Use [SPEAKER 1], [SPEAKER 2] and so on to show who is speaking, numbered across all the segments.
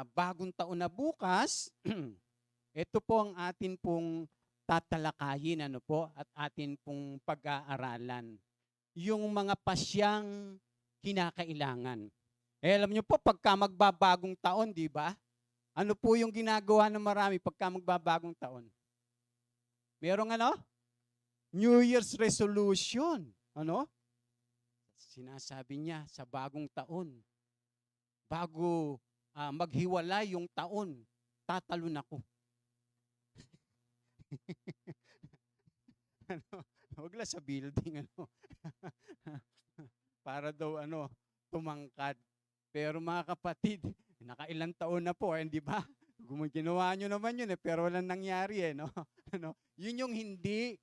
[SPEAKER 1] bagong taon na bukas, ito po ang atin pong tatalakayin at atin pong pag-aaralan. Yung mga pasyang kinakailangan. Alam niyo po, pagka magbabagong taon, di ba? Ano po yung ginagawa ng marami pagka magbabagong taon? Merong New Year's resolution. Sinasabi niya sa bagong taon, bago maghiwalay yung taon, tatalon ako. Huwag lang sa building, para daw tumangkad. Pero mga kapatid, nakailang taon na po, hindi ba? Ginawa nyo naman yun, pero walang nangyari, no? Yun yung hindi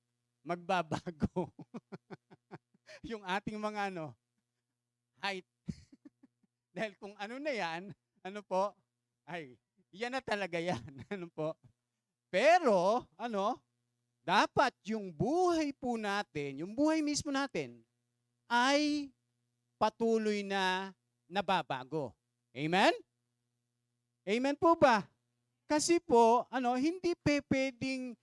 [SPEAKER 1] magbabago. Yung ating mga height. Dahil kung na yan, yan na talaga yan. Pero, dapat yung buhay po natin, yung buhay mismo natin, ay patuloy na nababago. Amen? Amen po ba? Kasi po, hindi pwedeng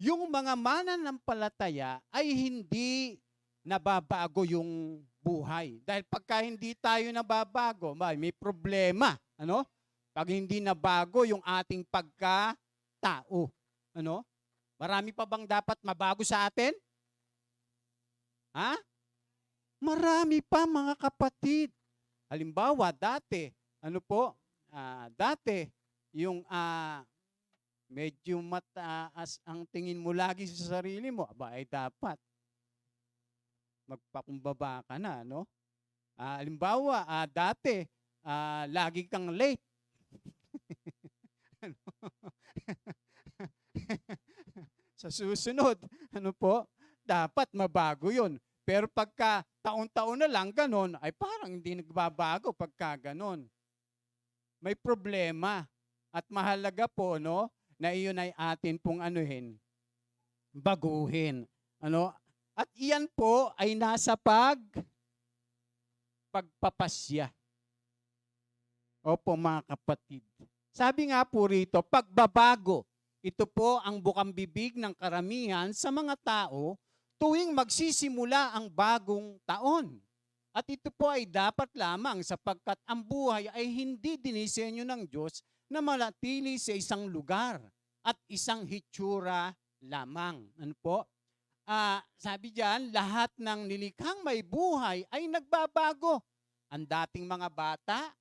[SPEAKER 1] yung mga mananampalataya ay hindi nababago yung buhay. Dahil pagka hindi tayo nababago, may problema. Pag hindi nabago yung ating pagkatao. Marami pa bang dapat mabago sa atin? Marami pa, mga kapatid. Halimbawa, dati, dati, yung medyo mataas ang tingin mo lagi sa sarili mo, ay dapat magpakumbaba ka na, halimbawa, dati, lagi kang late. Sa susunod, dapat mabago yun. Pero pagka taon-taon na lang ganon, ay parang hindi nagbabago pagka ganon. May problema. At mahalaga po, na iyon ay atin pong baguhin. At iyan po ay nasa pagpapasya. Opo, mga kapatid. Sabi nga po rito, pagbabago. Ito po ang bukang bibig ng karamihan sa mga tao tuwing magsisimula ang bagong taon. At ito po ay dapat lamang sapagkat ang buhay ay hindi dinisenyo ng Diyos na manatili sa isang lugar at isang hitsura lamang. Sabi diyan, lahat ng nilikhang may buhay ay nagbabago. Ang dating mga bata,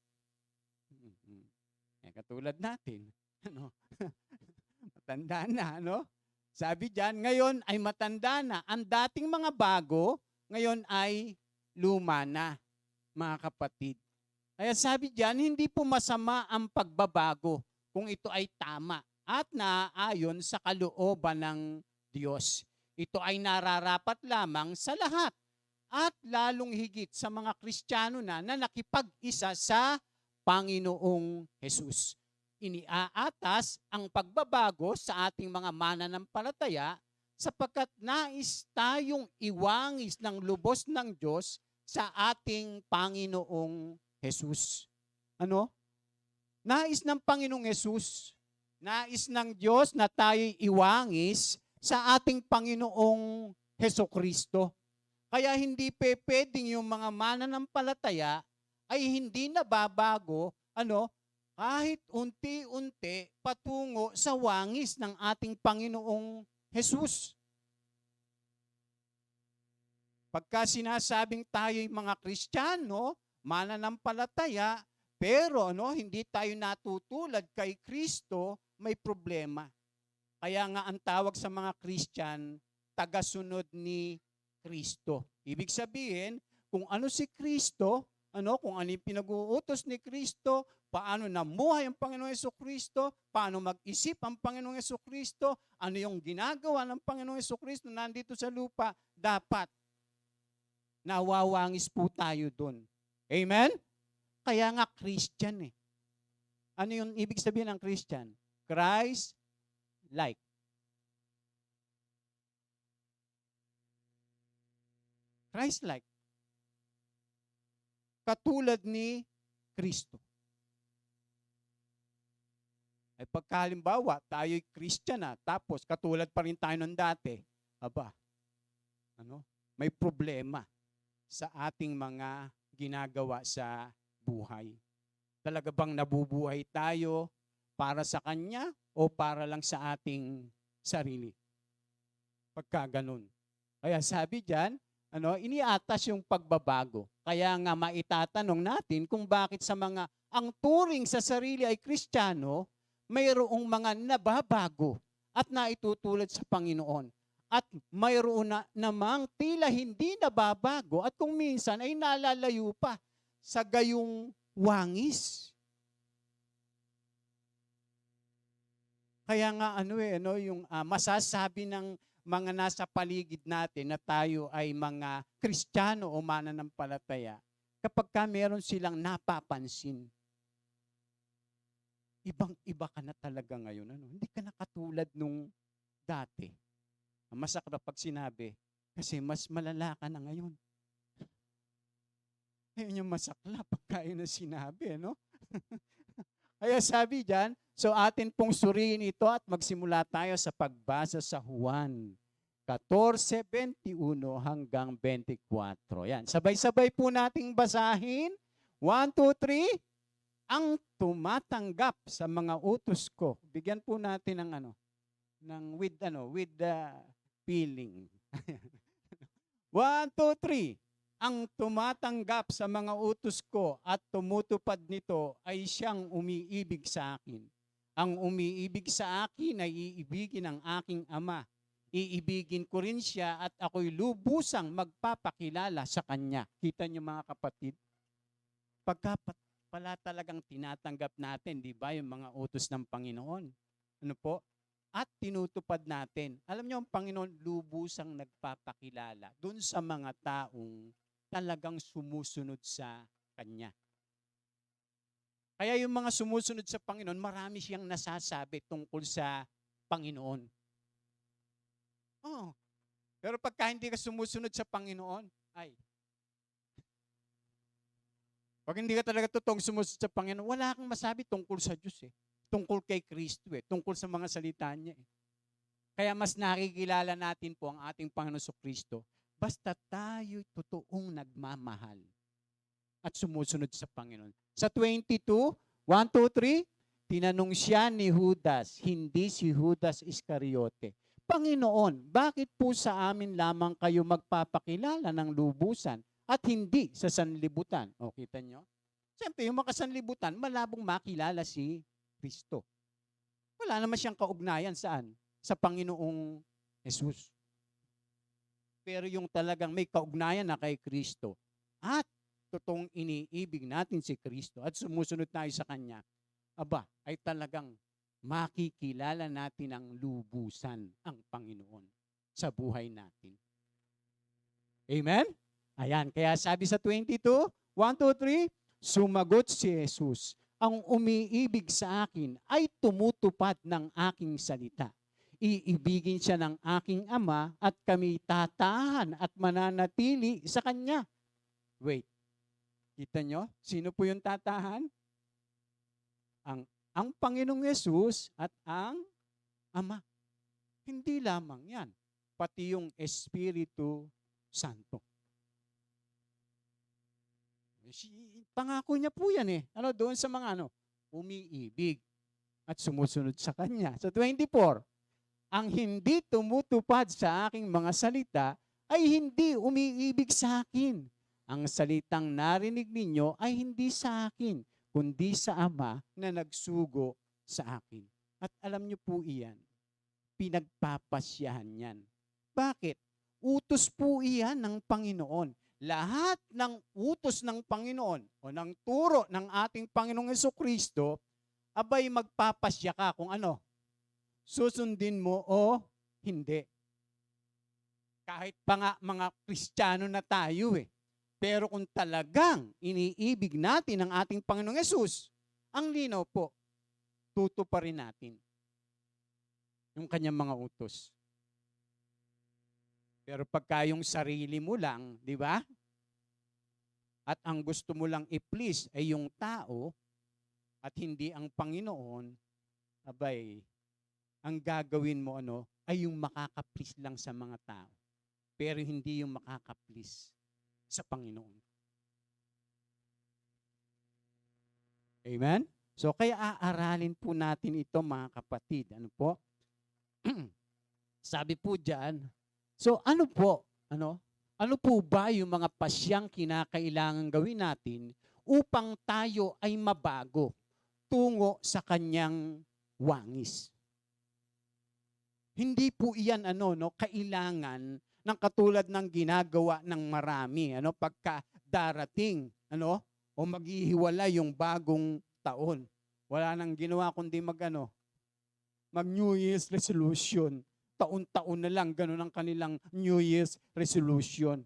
[SPEAKER 1] katulad natin, matanda na, Sabi diyan, ngayon ay matanda na. Ang dating mga bago, ngayon ay luma na, mga kapatid. Kaya sabi diyan, hindi po masama ang pagbabago kung ito ay tama at naaayon sa kalooban ng Diyos. Ito ay nararapat lamang sa lahat at lalong higit sa mga Kristiyano na nakipag-isa sa Panginoong Jesus. Iniaatas ang pagbabago sa ating mga mananampalataya sapagkat nais tayong iwangis ng lubos ng Diyos sa ating Panginoong Jesus. Nais ng Panginoong Jesus, nais ng Diyos na tayo'y iwangis sa ating Panginoong Hesukristo. Kaya hindi pwedeng yung mga mananampalataya ay hindi nababago, kahit unti-unti patungo sa wangis ng ating Panginoong Jesus. Pagka sinasabing tayo'y mga Kristiyano, mananampalataya, pero hindi tayo natutulad kay Kristo, may problema. Kaya nga ang tawag sa mga Christian, tagasunod ni Kristo. Ibig sabihin, kung ano si Kristo, kung ano yung pinag-uutos ni Kristo, paano namuhay ang Panginoong Hesukristo, paano mag-isip ang Panginoong Hesukristo, ano yung ginagawa ng Panginoong Hesukristo nandito sa lupa, dapat nawawangis po tayo dun. Amen? Kaya nga Christian . Ano yung ibig sabihin ng Christian? Christ-like. Christ-like. Katulad ni Kristo. Ay pagkahalimbawa, tayo'y Christian na, tapos katulad pa rin tayo ng dati, aba, may problema sa ating mga ginagawa sa buhay. Talaga bang nabubuhay tayo para sa Kanya o para lang sa ating sarili? Pagka ganun. Kaya sabi diyan, iniatas yung pagbabago. Kaya nga maitatanong natin kung bakit sa mga ang turing sa sarili ay Kristiyano, mayroong mga nababago at naitutulad sa Panginoon. At mayroon na namang tila hindi nababago at kung minsan ay nalalayo pa sa gayong wangis. Kaya nga yung masasabi ng mga nasa paligid natin na tayo ay mga Kristiyano o mananampalataya kapag ka meron silang napapansin. Ibang-iba ka na talaga ngayon. Hindi ka na katulad nung dati. Masakit pag sinabi, kasi mas malala ka na ngayon. Ayun yung masakla pagka yun na sinabi, Kaya sabi diyan, so atin pong suriin ito at magsimula tayo sa pagbasa sa Juan 14:21 hanggang 24. Yan, sabay-sabay po nating basahin. 1, 2, 3. Ang tumatanggap sa mga utos ko. Bigyan po natin ng with feeling. 1, 2, 3. Ang tumatanggap sa mga utos ko at tumutupad nito ay siyang umiibig sa akin. Ang umiibig sa akin ay iibigin ng aking Ama. Iibigin ko rin siya at ako'y lubusang magpapakilala sa kanya. Kita niyo mga kapatid? Pagka pala talagang tinatanggap natin, di ba, yung mga utos ng Panginoon. At tinutupad natin. Alam niyo, ang Panginoon lubusang nagpapakilala dun sa mga taong talagang sumusunod sa Kanya. Kaya yung mga sumusunod sa Panginoon, marami siyang nasasabi tungkol sa Panginoon. Pero pagka hindi ka sumusunod sa Panginoon, pag hindi ka talaga totoong sumusunod sa Panginoon, wala kang masabi tungkol sa Diyos Tungkol kay Kristo tungkol sa mga salita niya Kaya mas nakikilala natin po ang ating Panginoon Kristo basta tayo'y totoong nagmamahal at sumusunod sa Panginoon. Sa 22, 1, 2, 3, tinanong siya ni Judas, hindi si Judas Iscariote, Panginoon, bakit po sa amin lamang kayo magpapakilala ng lubusan at hindi sa sanlibutan? O, kita nyo? Siyempre, yung makasanlibutan, malabong makilala si Kristo. Wala naman siyang kaugnayan saan? Sa Panginoong Jesus. Pero yung talagang may kaugnayan na kay Kristo at totoong iniibig natin si Kristo at sumusunod tayo sa Kanya, ay talagang makikilala natin ang lubusan ang Panginoon sa buhay natin. Amen? Ayan, kaya sabi sa 22, 1, 2, 3, sumagot si Jesus, ang umiibig sa akin ay tumutupad ng aking salita. Iibigin siya ng aking Ama at kami tatahan at mananatili sa Kanya. Wait, kita nyo? Sino po yung tatahan? Ang Panginoong Yesus at ang Ama. Hindi lamang yan, pati yung Espiritu Santo. Pangako niya po yan doon sa mga umiibig at sumusunod sa Kanya. Sa 24, ang hindi tumutupad sa aking mga salita ay hindi umiibig sa akin. Ang salitang narinig ninyo ay hindi sa akin, kundi sa Ama na nagsugo sa akin. At alam niyo po iyan, pinagpapasyahan yan. Bakit? Utos po iyan ng Panginoon. Lahat ng utos ng Panginoon o ng turo ng ating Panginoong Jesucristo, magpapasya ka kung susundin mo o hindi. Kahit pa nga mga Kristiyano na tayo Pero kung talagang iniibig natin ang ating Panginoong Yesus, ang linaw po, tutuparin natin yung kanyang mga utos. Pero pagka yung sarili mo lang, di ba? At ang gusto mo lang i-please ay yung tao at hindi ang Panginoon, abay, ang gagawin mo ay yung makaka-please lang sa mga tao. Pero hindi yung makaka-please sa Panginoon. Amen? So kaya aaralin po natin ito mga kapatid. Ano po? Sabi po diyan, so ano po? Ano po ba yung mga pasyang kinakailangan gawin natin upang tayo ay mabago tungo sa kanyang wangis? Hindi po iyan kailangan ng katulad ng ginagawa ng marami pagka darating o maghihiwala yung bagong taon. Wala nang ginawa kundi mag New Year's resolution. Taon-taon na lang ganun ang kanilang New Year's resolution.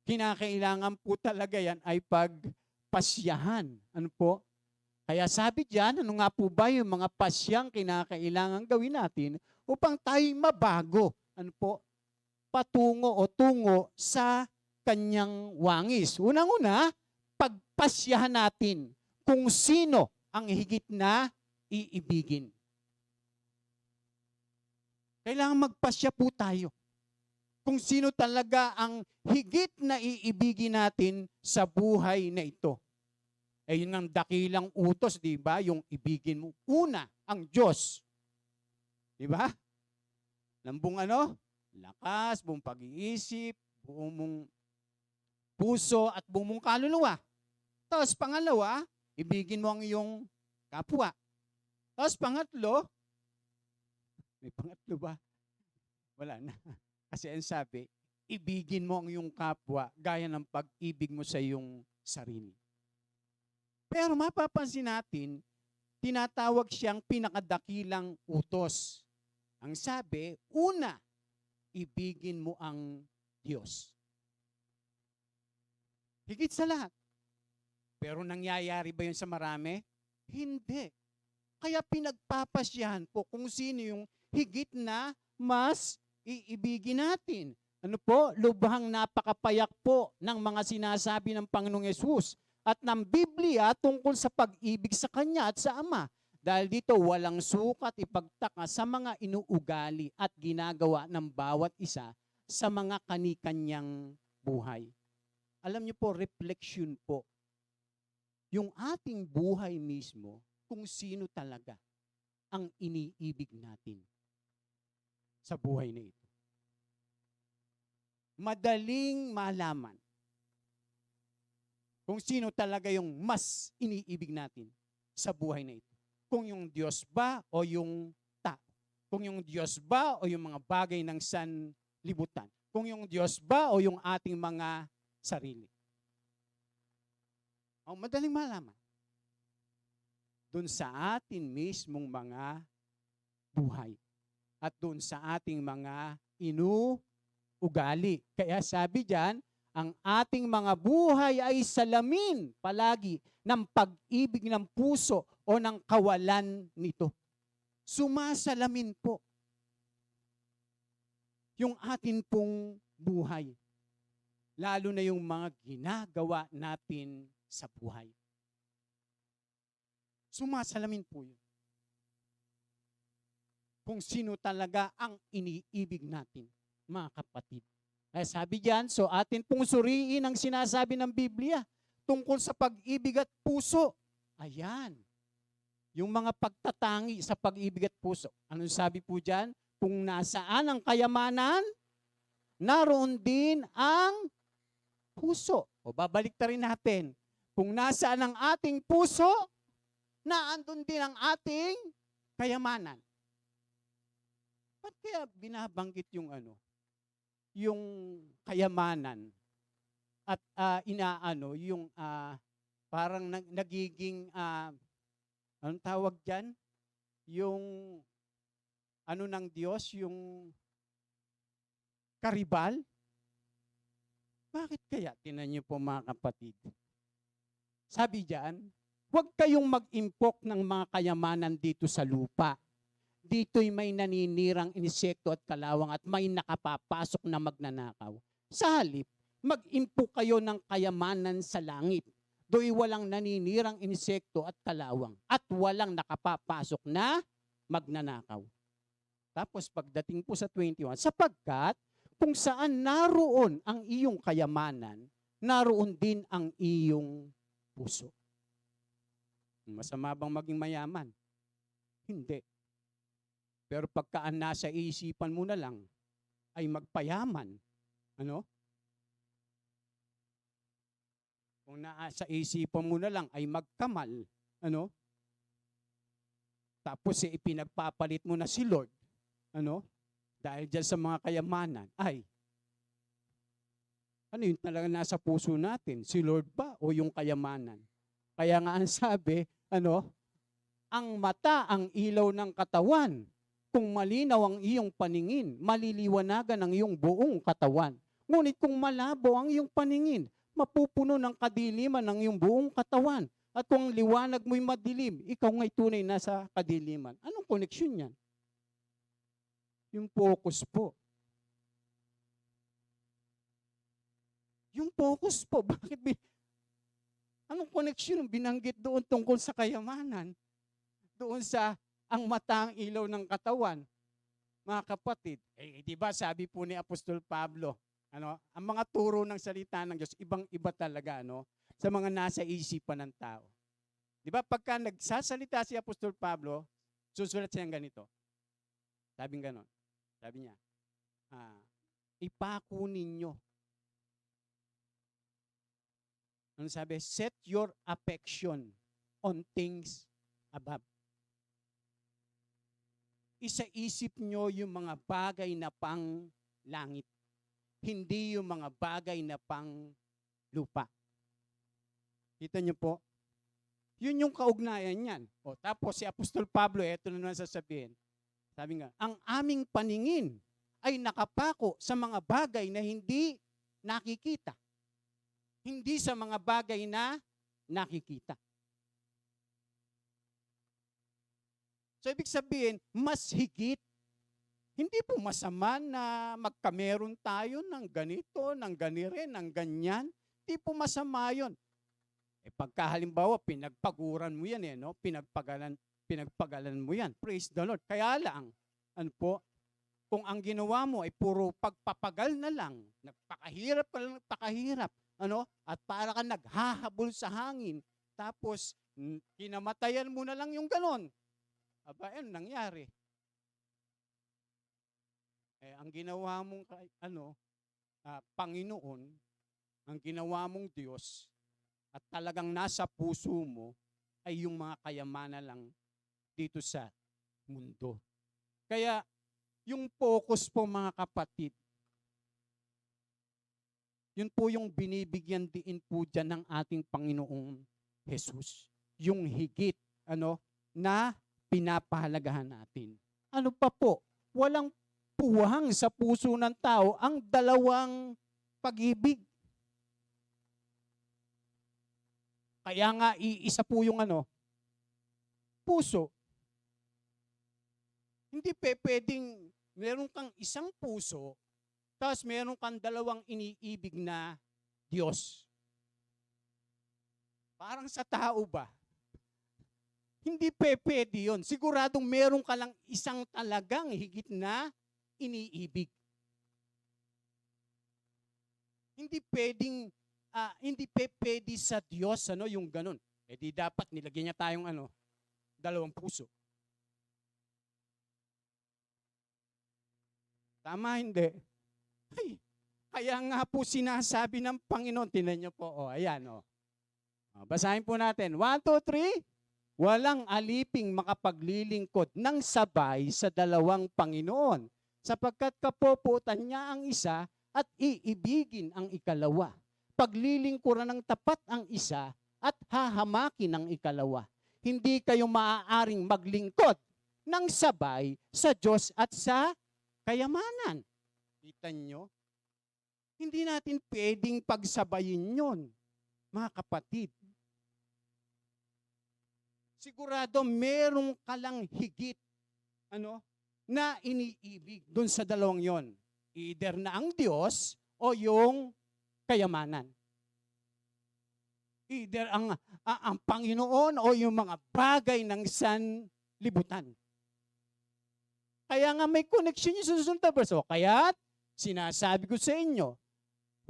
[SPEAKER 1] Kinakailangan po talaga yan ay pagpasyahan. Ano po? Kaya sabi diyan, ano nga po ba yung mga pasyang kinakailangan gawin natin upang tayo mabago? Ano po? Patungo o tungo sa kanyang wangis. Unang-una, pagpasyahan natin kung sino ang higit na iibigin. Kailangan magpasya po tayo kung sino talaga ang higit na iibigin natin sa buhay na ito. Eh yun ang dakilang utos, di ba? Yung ibigin mo. Una, ang Diyos. Di ba? Lambong lakas, buong pag-iisip, buong mong puso at buong mong kaluluwa. Tapos pangalawa, ibigin mo ang iyong kapwa. Tapos pangatlo, may pangatlo ba? Wala na. Kasi ang sabi, ibigin mo ang iyong kapwa gaya ng pag-ibig mo sa iyong sarili. Pero mapapansin natin, tinatawag siyang pinakadakilang utos. Ang sabi, una, ibigin mo ang Diyos. Higit sa lahat. Pero nangyayari ba yun sa marami? Hindi. Kaya pinagpapasyahan po kung sino yung higit na mas iibigin natin. Ano po? Lubhang napakapayak po ng mga sinasabi ng Panginoong Yesus at ng Biblia tungkol sa pag-ibig sa Kanya at sa Ama. Dahil dito walang sukat ipagtaka sa mga inuugali at ginagawa ng bawat isa sa mga kanikanyang buhay. Alam niyo po, reflection po. Yung ating buhay mismo, kung sino talaga ang iniibig natin sa buhay na ito. Madaling malaman kung sino talaga yung mas iniibig natin sa buhay na ito. Kung yung Diyos ba o yung tao. Kung yung Diyos ba o yung mga bagay ng sanlibutan. Kung yung Diyos ba o yung ating mga sarili. Madaling malaman. Doon sa atin mismong mga buhay. At doon sa ating mga inuugali. Kaya sabi diyan, ang ating mga buhay ay salamin palagi ng pag-ibig ng puso o ng kawalan nito. Sumasalamin po yung atin pong buhay. Lalo na yung mga ginagawa natin sa buhay. Sumasalamin po yun. Kung sino talaga ang iniibig natin, mga kapatid. Kaya sabi diyan, so atin pong suriin ang sinasabi ng Biblia tungkol sa pag-ibig at puso. Ayan. Yung mga pagtatangi sa pag-ibig at puso. Anong sabi po diyan? Kung nasaan ang kayamanan, naroon din ang puso. O babalik ta rin natin. Kung nasaan ang ating puso, naandun din ang ating kayamanan. Ba't kaya binabanggit yung yung kayamanan at yung parang nagiging anong tawag diyan? Yung ng Diyos, yung karibal? Bakit kaya? Tingnan niyo po mga kapatid. Sabi diyan, huwag kayong mag-impok ng mga kayamanan dito sa lupa. Dito'y may naninirang insekto at kalawang at may nakapapasok na magnanakaw. Sa halip, mag-impok kayo ng kayamanan sa langit. do'y walang naninirang insekto at kalawang at walang nakapapasok na magnanakaw. Tapos pagdating po sa 21, sapagkat kung saan naroon ang iyong kayamanan, naroon din ang iyong puso. Masama bang maging mayaman? Hindi. Pero pagka nasa isipan mo na lang ay magpayaman, ano? Kung nasa isipan mo na lang ay magkamal, ano? Tapos ipinagpapalit mo na si Lord, ano? Dahil dyan sa mga kayamanan, ay, ano yun talaga nasa puso natin? Si Lord ba o yung kayamanan? Kaya nga ang sabi, ano? Ang mata ang ilaw ng katawan. Kung malinaw ang iyong paningin, maliliwanagan ang iyong buong katawan. Ngunit kung malabo ang iyong paningin, mapupuno ng kadiliman ang iyong buong katawan. At kung liwanag mo'y madilim, ikaw nga'y tunay nasa kadiliman. Anong koneksyon yan? Yung focus po. Yung focus po, bakit? Anong koneksyon binanggit doon tungkol sa kayamanan? Doon sa ang mata ang ilaw ng katawan. Mga kapatid, di ba sabi po ni Apostol Pablo, ano, ang mga turo ng salita ng Diyos, ibang-iba talaga, ano, sa mga nasa isipan ng tao. Di ba pagka nagsasalita si Apostol Pablo, susulat siya ganito. Sabing ganon. Sabi niya, ipako ninyo. Ano sabi? Set your affection on things above. Isa-isip nyo yung mga bagay na pang langit. Hindi yung mga bagay na pang lupa. Kita nyo po? Yun yung kaugnayan niyan. O, tapos si Apostol Pablo, eto na naman sasabihin. Sabi nga, ang aming paningin ay nakapako sa mga bagay na hindi nakikita. Hindi sa mga bagay na nakikita. So, ibig sabihin, mas higit. Hindi po masama na magkameron tayo ng ganito, ng ganire, ng ganyan. Hindi po masama yun. Pagka halimbawa, pinagpaguran mo yan, no? Pinagpagalan mo yan. Praise the Lord. Kaya lang, ano po, kung ang ginawa mo ay puro pagpapagal na lang, nagpakahirap ka lang, nagpakahirap, ano? At para ka naghahabol sa hangin, tapos kinamatayan mo na lang yung ganon. Aba, ano nangyari? Ang ginawa mong Panginoon, ang ginawa mong Diyos, at talagang nasa puso mo, ay yung mga kayamanan lang dito sa mundo. Kaya, yung focus po mga kapatid, yun po yung binibigyan diin po dyan ng ating Panginoong Jesus. Yung higit, na pinapahalagahan natin. Ano pa po? Walang puwang sa puso ng tao ang dalawang pag-ibig. Kaya nga iisa po yung puso. Hindi pwedeng meron kang isang puso, tapos meron kang dalawang iniibig na Diyos. Parang sa tao ba? Hindi pwede yun. Siguradong meron ka lang isang talagang higit na iniibig. Hindi pwedeng, hindi pwede sa Diyos, yung ganun. Di dapat nilagyan niya tayong dalawang puso. Tama, hindi? Ay, kaya nga po sinasabi ng Panginoon, tinan niyo po, ayan, basahin po natin. 1, 2, 3. Walang aliping makapaglilingkod ng sabay sa dalawang Panginoon, sapagkat kapoputan niya ang isa at iibigin ang ikalawa. Paglilingkuran ng tapat ang isa at hahamakin ang ikalawa. Hindi kayo maaaring maglingkod ng sabay sa Diyos at sa kayamanan. Kita nyo? Hindi natin pwedeng pagsabayin yon, mga kapatid. Sigurado meron ka lang higit na iniibig doon sa dalawang yon. Either na ang Diyos o yung kayamanan. Either ang Panginoon o yung mga bagay ng sanlibutan. Kaya nga may connection yung susunod na verse. Kaya sinasabi ko sa inyo,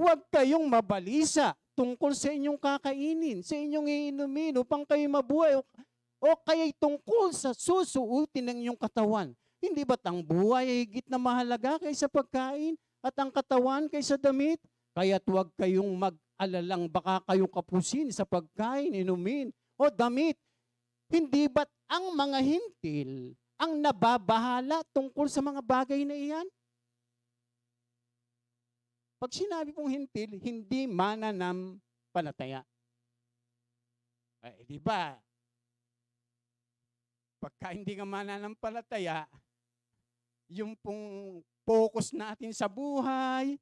[SPEAKER 1] huwag kayong mabalisa tungkol sa inyong kakainin, sa inyong iinumin upang kayo mabuhay o kaya'y tungkol sa susuotin ng inyong katawan. Hindi ba't ang buhay ay higit na mahalaga kaysa pagkain at ang katawan kaysa damit? Kaya't huwag kayong mag-alalang baka kayong kapusin sa pagkain, inumin o damit. Hindi ba't ang mga hintil ang nababahala tungkol sa mga bagay na iyan? Pag sinabi pong hintil, hindi mananampalataya. Di ba? Pagka hindi ka mananampalataya, yung pong focus natin sa buhay,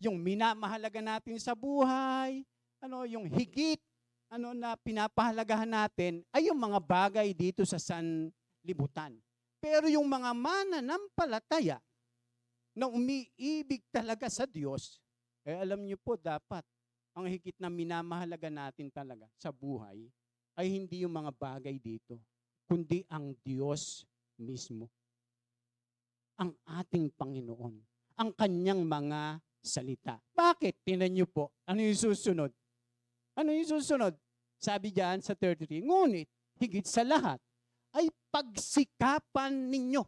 [SPEAKER 1] yung minamahalaga natin sa buhay, yung higit, na pinapahalagahan natin ay yung mga bagay dito sa sanlibutan. Pero yung mga mananampalataya na umiibig talaga sa Diyos, alam niyo po dapat ang higit na minamahalaga natin talaga sa buhay ay hindi yung mga bagay dito, kundi ang Diyos mismo. Ang ating Panginoon, ang kanyang mga salita. Bakit? Tingnan niyo po, ano yung susunod? Ano yung susunod? Sabi diyan sa 33, ngunit higit sa lahat ay pagsikapan ninyo.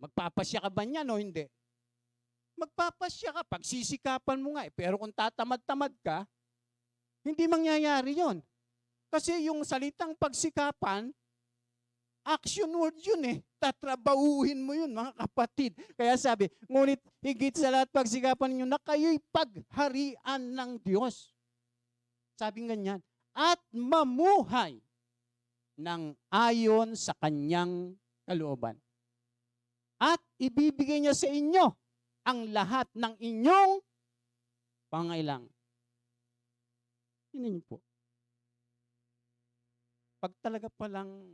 [SPEAKER 1] Magpapasya ka ba niyan o hindi? Magpapasya ka, pagsisikapan mo nga. Pero kung tatamad-tamad ka, hindi mangyayari yon. Kasi yung salitang pagsikapan, action word yun eh. Tatrabahuhin mo yun, mga kapatid. Kaya sabi, ngunit higit sa lahat pagsikapan ninyo na kayo'y pagharian ng Diyos. Sabi ganyan, at mamuhay ng ayon sa kanyang kalooban. At ibibigay niya sa inyo ang lahat ng inyong pangailangan. Tingnan niyo po. Pag talaga palang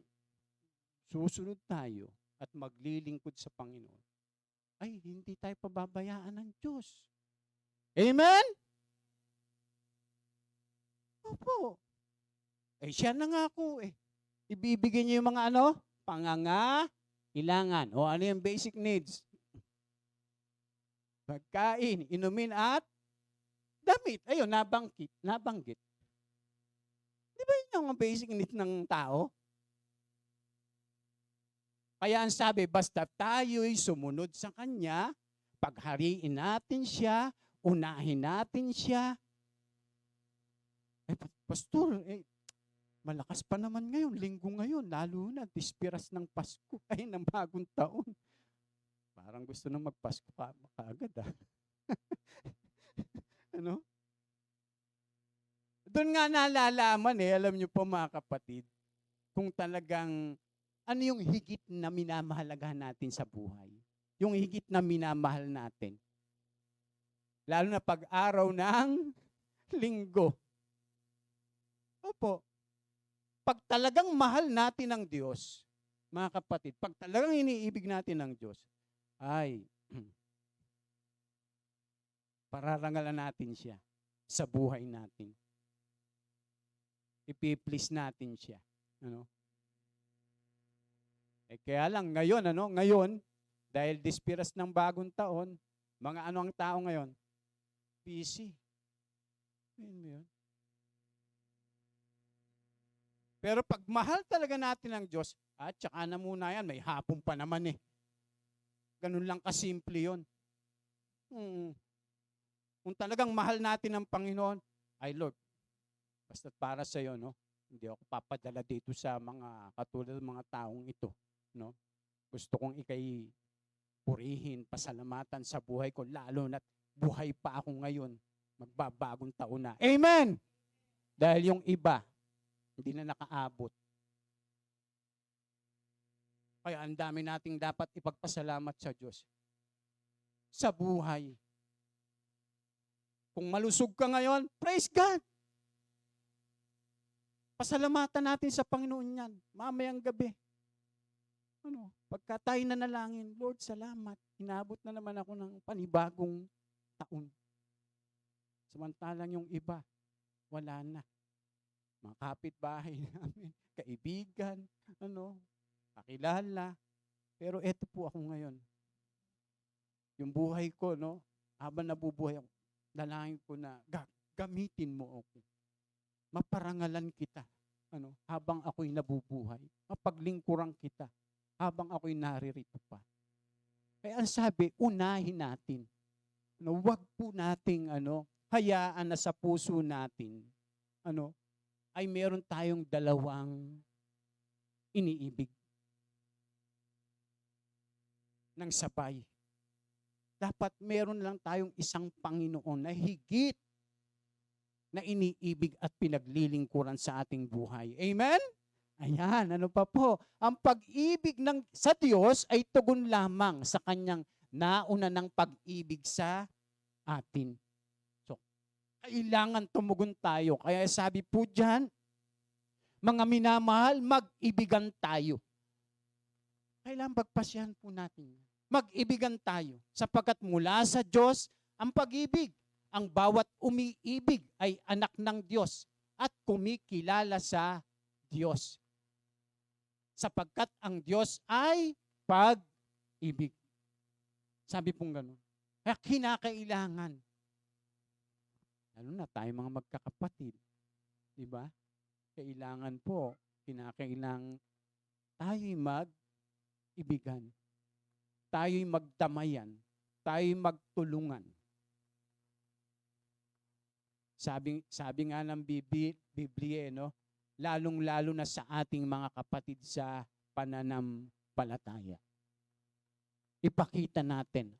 [SPEAKER 1] susunod tayo at maglilingkod sa Panginoon, ay hindi tayo pababayaan ng Diyos. Amen? Opo. Siya na nga ako eh. Ibibigay niyo yung mga pangangailangan. O ano yung basic needs? Pagkain, inumin at damit. Ayun, nabanggit. Di ba yun yung basic needs ng tao? Kaya ang sabi, basta tayo'y sumunod sa Kanya, paghariin natin siya, unahin natin siya. Pastor, malakas pa naman ngayon, linggo ngayon, lalo na, dispiras ng Pasko, ng bagong taon. Parang gusto nang magpasko ka agad Doon nga nalalaman alam niyo po mga kapatid, kung talagang ano yung higit na minamahalaga natin sa buhay. Yung higit na minamahal natin. Lalo na pag-araw ng linggo. Opo. Pag talagang mahal natin ang Diyos, mga kapatid, pag talagang iniibig natin ang Diyos, ay, pararangalan natin siya sa buhay natin. Ipi-please natin siya. Kaya lang ngayon, ngayon, dahil dispiras ng bagong taon, mga ang tao ngayon? Busy. Yun. Pero pag mahal talaga natin ang Diyos, tsaka na muna yan, may hapon pa naman eh. Ganun lang kasimple yun. Kung talagang mahal natin ang Panginoon, ay Lord, basta para sa iyo, hindi ako papadala dito sa mga katulad ng mga taong ito. Gusto kong ikay purihin, pasalamatan sa buhay ko, lalo na't buhay pa ako ngayon, magbabagong taon na. Amen! Dahil yung iba, hindi na nakaabot. Kaya ang dami nating dapat ipagpasalamat sa Diyos. Sa buhay. Kung malusog ka ngayon, praise God! Pasalamatan natin sa Panginoon yan. Mamayang gabi. Pagka tayo nanalangin, Lord, salamat. Inabot na naman ako ng panibagong taon. Samantalang yung iba, wala na. Mga kapitbahay namin, kaibigan, kakilala. Pero eto po ako ngayon. Yung buhay ko, habang nabubuhay ako, dalangin ko na, gamitin mo ako. Maparangalan kita, habang ako'y nabubuhay. Mapaglingkuran kita, habang ako'y naririto pa. Kaya ang sabi, unahin natin. Huwag po nating, hayaan na sa puso natin, ay meron tayong dalawang iniibig ng sabay. Dapat meron lang tayong isang Panginoon na higit na iniibig at pinaglilingkuran sa ating buhay. Amen? Ayan, ano pa po? Ang pag-ibig sa Diyos ay tugon lamang sa kanyang nauna ng pag-ibig sa atin. So, kailangan tumugon tayo. Kaya sabi po dyan, mga minamahal, mag-ibigan tayo. Kailangan pagpasyahan po natin. Mag-ibigan tayo. Sapagkat mula sa Diyos, ang pag-ibig. Ang bawat umiibig ay anak ng Diyos at kumikilala sa Diyos. Sapagkat ang Diyos ay pag-ibig. Sabi pong ganun. Kaya kinakailangan. Lalo na tayo mga magkakapatid. Diba? Kailangan po, kinakailangan tayo'y mag-ibigan. Tayo'y magdamayan. Tayo'y magtulungan. Sabi nga ng Biblia, lalong-lalo na sa ating mga kapatid sa pananampalataya. Ipakita natin,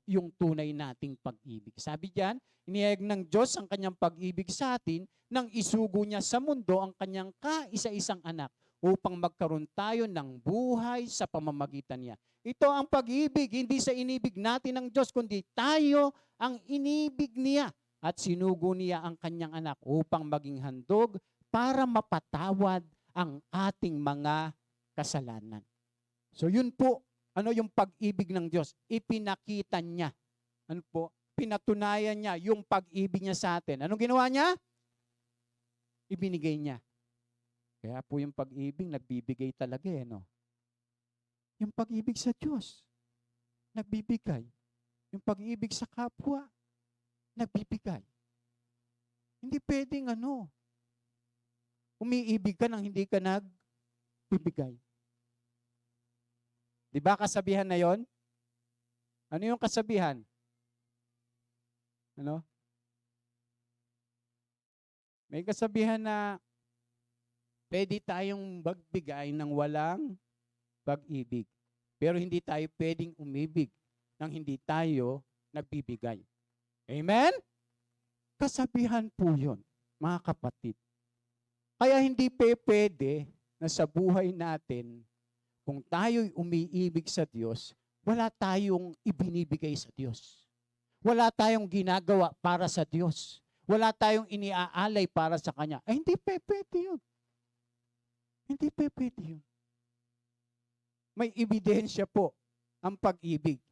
[SPEAKER 1] yung tunay nating pag-ibig. Sabi diyan, inihayag ng Diyos ang kanyang pag-ibig sa atin nang isugo niya sa mundo ang kanyang kaisa-isang anak upang magkaroon tayo ng buhay sa pamamagitan niya. Ito ang pag-ibig, hindi sa inibig natin ng Diyos, kundi tayo ang inibig niya at sinugo niya ang kanyang anak upang maging handog para mapatawad ang ating mga kasalanan. So yun po, yung pag-ibig ng Diyos, ipinakita niya. Pinatunayan niya yung pag-ibig niya sa atin. Anong ginawa niya? Ibinigay niya. Kaya po yung pag-ibig, nagbibigay talaga Yung pag-ibig sa Diyos, nagbibigay. Yung pag-ibig sa kapwa, nagbibigay. Hindi pwedeng umiibig ka nang hindi ka nagbibigay. Di ba kasabihan na yon? Ano yung kasabihan? May kasabihan na pwede tayong magbigay ng walang pag-ibig. Pero hindi tayo pwedeng umibig nang hindi tayo nagbibigay. Amen? Kasabihan po yun, mga kapatid. Kaya hindi pwede na sa buhay natin, kung tayo'y umiibig sa Diyos, wala tayong ibinibigay sa Diyos. Wala tayong ginagawa para sa Diyos. Wala tayong iniaalay para sa Kanya. Ay, hindi pwede yun. Hindi pwede yun. May ebidensya po ang pag-ibig.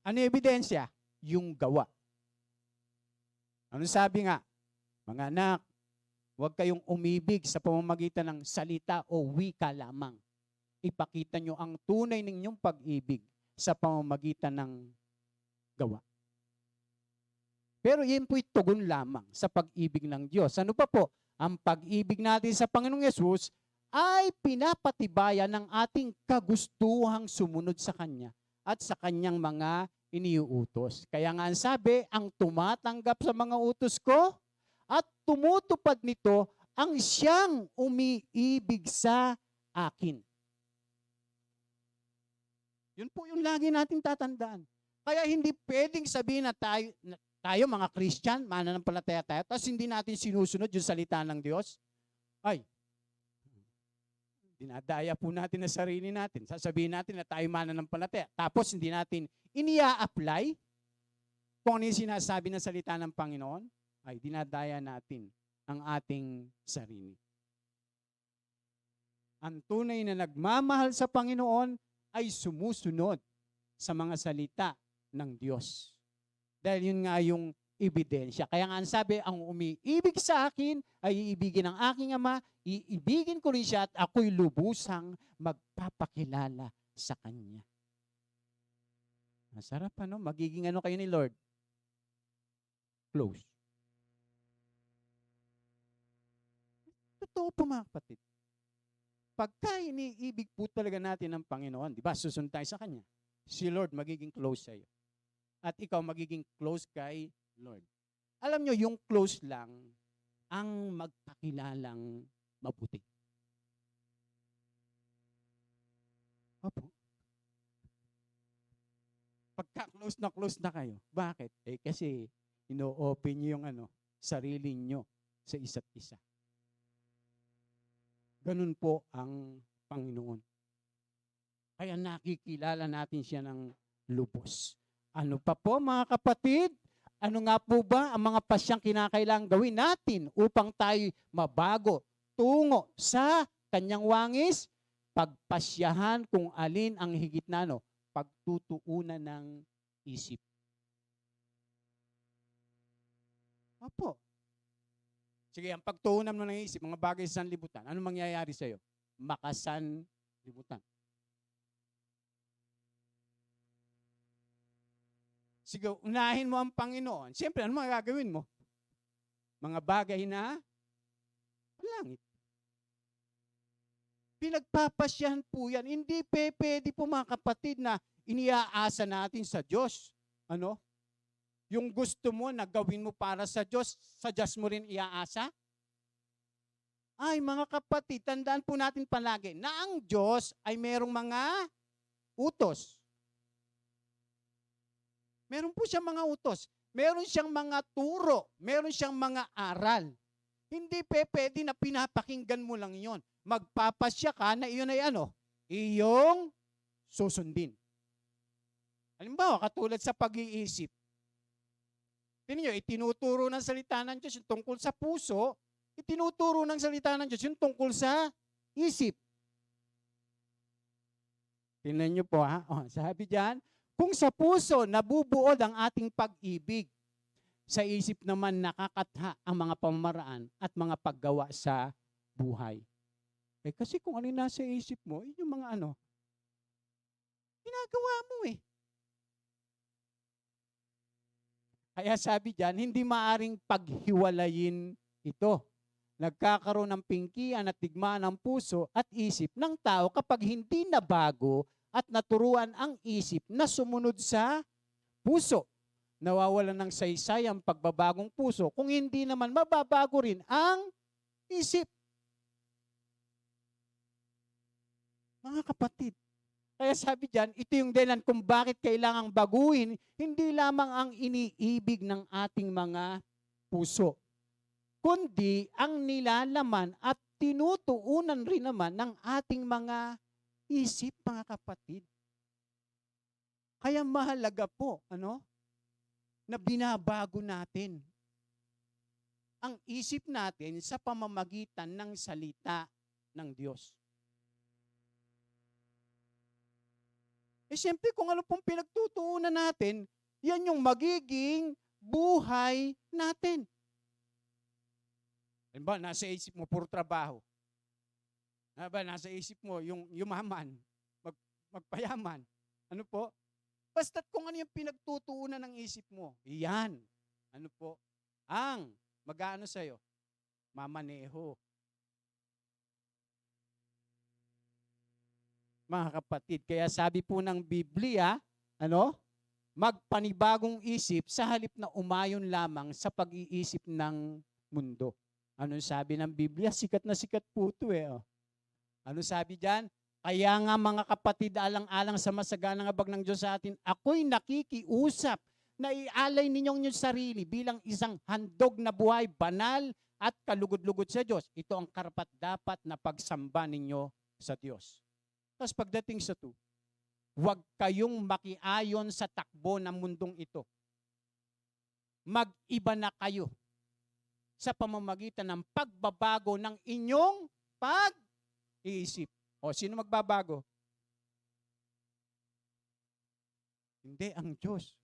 [SPEAKER 1] Ano yung ebidensya? Yung gawa. Ano sabi nga? Mga anak, huwag kayong umibig sa pamamagitan ng salita o wika lamang. Ipakita nyo ang tunay ninyong pag-ibig sa pamamagitan ng gawa. Pero yan po'y tugon lamang sa pag-ibig ng Diyos. Ano pa po? Ang pag-ibig natin sa Panginoong Yesus ay pinapatibayan ng ating kagustuhang sumunod sa Kanya at sa Kanyang mga iniuutos. Kaya nga ang sabi, ang tumatanggap sa mga utos ko at tumutupad nito ang siyang umiibig sa akin. Yun po yung lagi nating tatandaan. Kaya hindi pwedeng sabihin na tayo mga Christian, mananampalataya tayo, tapos hindi natin sinusunod yung salita ng Diyos. Ay, dinadaya po natin na sarili natin. Sasabihin natin na tayo mananampalataya. Tapos hindi natin inia-apply kung ano yung sinasabi ng salita ng Panginoon. Ay, dinadaya natin ang ating sarili. Ang tunay na nagmamahal sa Panginoon ay sumusunod sa mga salita ng Diyos. Dahil yun nga yung ebidensya. Kaya nga ang sabi, ang umiibig sa akin ay iibigin ng aking Ama, iibigin ko rin siya at ako'y lubusang magpapakilala sa Kanya. Masarap ano? Magiging ano kayo ni Lord? Close. Totoo po mga kapatid. Pagka iniibig po talaga natin ng Panginoon, di ba, susunod tayo sa Kanya. Si Lord magiging close sa iyo. At ikaw magiging close kay Lord. Alam nyo, yung close lang ang magpakilalang mabuti. Opo. Pagka close na kayo. Bakit? Kasi ino-open nyo yung sarili nyo sa isa't isa. Ganun po ang Panginoon. Kaya nakikilala natin siya ng lubos. Ano pa po mga kapatid? Ano nga po ba ang mga pasyang kinakailangang gawin natin upang tayo mabago tungo sa Kanyang wangis? Pagpasyahan kung alin ang higit na pagtutuunan ng isip. Opo. Sige, ang pagtuunan mo ng isip, mga bagay sa sanlibutan, ano mangyayari sa'yo? Makasanlibutan. Sige, unahin mo ang Panginoon. Siyempre, ano mga gagawin mo? Mga bagay na langit. Pinagpapasyahan po yan. Hindi pwede po mga kapatid na iniaasa natin sa Diyos. Yung gusto mo na gawin mo para sa Diyos mo rin iaasa? Ay, mga kapatid, tandaan po natin palagi na ang Diyos ay merong mga utos. Meron po siyang mga utos. Meron siyang mga turo. Meron siyang mga aral. Hindi pwede na pinapakinggan mo lang yon. Magpapasya ka na iyon ay iyong susundin. Halimbawa, katulad sa pag-iisip. Tingnan nyo, itinuturo ng salita ng Diyos yung tungkol sa puso, itinuturo ng salita ng Diyos yung tungkol sa isip. Tingnan nyo po ha, sabi diyan, kung sa puso nabubuod ang ating pag-ibig, sa isip naman nakakatha ang mga pamamaraan at mga paggawa sa buhay. Kasi kung ano yung nasa isip mo, yun yung mga ginagawa mo Kaya sabi diyan, hindi maaring paghiwalayin ito. Nagkakaroon ng pingkian at digmaan ng puso at isip ng tao kapag hindi nabago at naturuan ang isip na sumunod sa puso. Nawawalan ng saysay ang pagbabagong puso kung hindi naman mababago rin ang isip. Mga kapatid, kaya sabi diyan, ito yung dahilan kung bakit kailangang baguhin, hindi lamang ang iniibig ng ating mga puso, kundi ang nilalaman at tinutuunan rin naman ng ating mga isip, mga kapatid. Kaya mahalaga po, na binabago natin ang isip natin sa pamamagitan ng salita ng Diyos. Siyempre, kung ano pong pinagtutuunan natin, yan yung magiging buhay natin. Halimbawa, nasa isip mo, puro trabaho. Nasa isip mo, yung yumaman, magpayaman. Ano po? Basta't kung ano yung pinagtutuunan ng isip mo, yan. Ang mag-aano sa'yo? Mamaneho. Mga kapatid, kaya sabi po ng Biblia, magpanibagong isip sa halip na umayon lamang sa pag-iisip ng mundo. Ano sabi ng Biblia? Sikat na sikat po ito Ano sabi diyan? Kaya nga mga kapatid, alang-alang sa masaganang habag ng Diyos sa atin, ako'y nakikiusap na ialay ninyong inyong sarili bilang isang handog na buhay, banal at kalugod-lugod sa Diyos. Ito ang karapat-dapat na pagsamba ninyo sa Diyos. Tapos pagdating sa 2, huwag kayong makiayon sa takbo ng mundong ito. Mag-iba na kayo sa pamamagitan ng pagbabago ng inyong pag-iisip. Sino magbabago? Hindi, ang Diyos.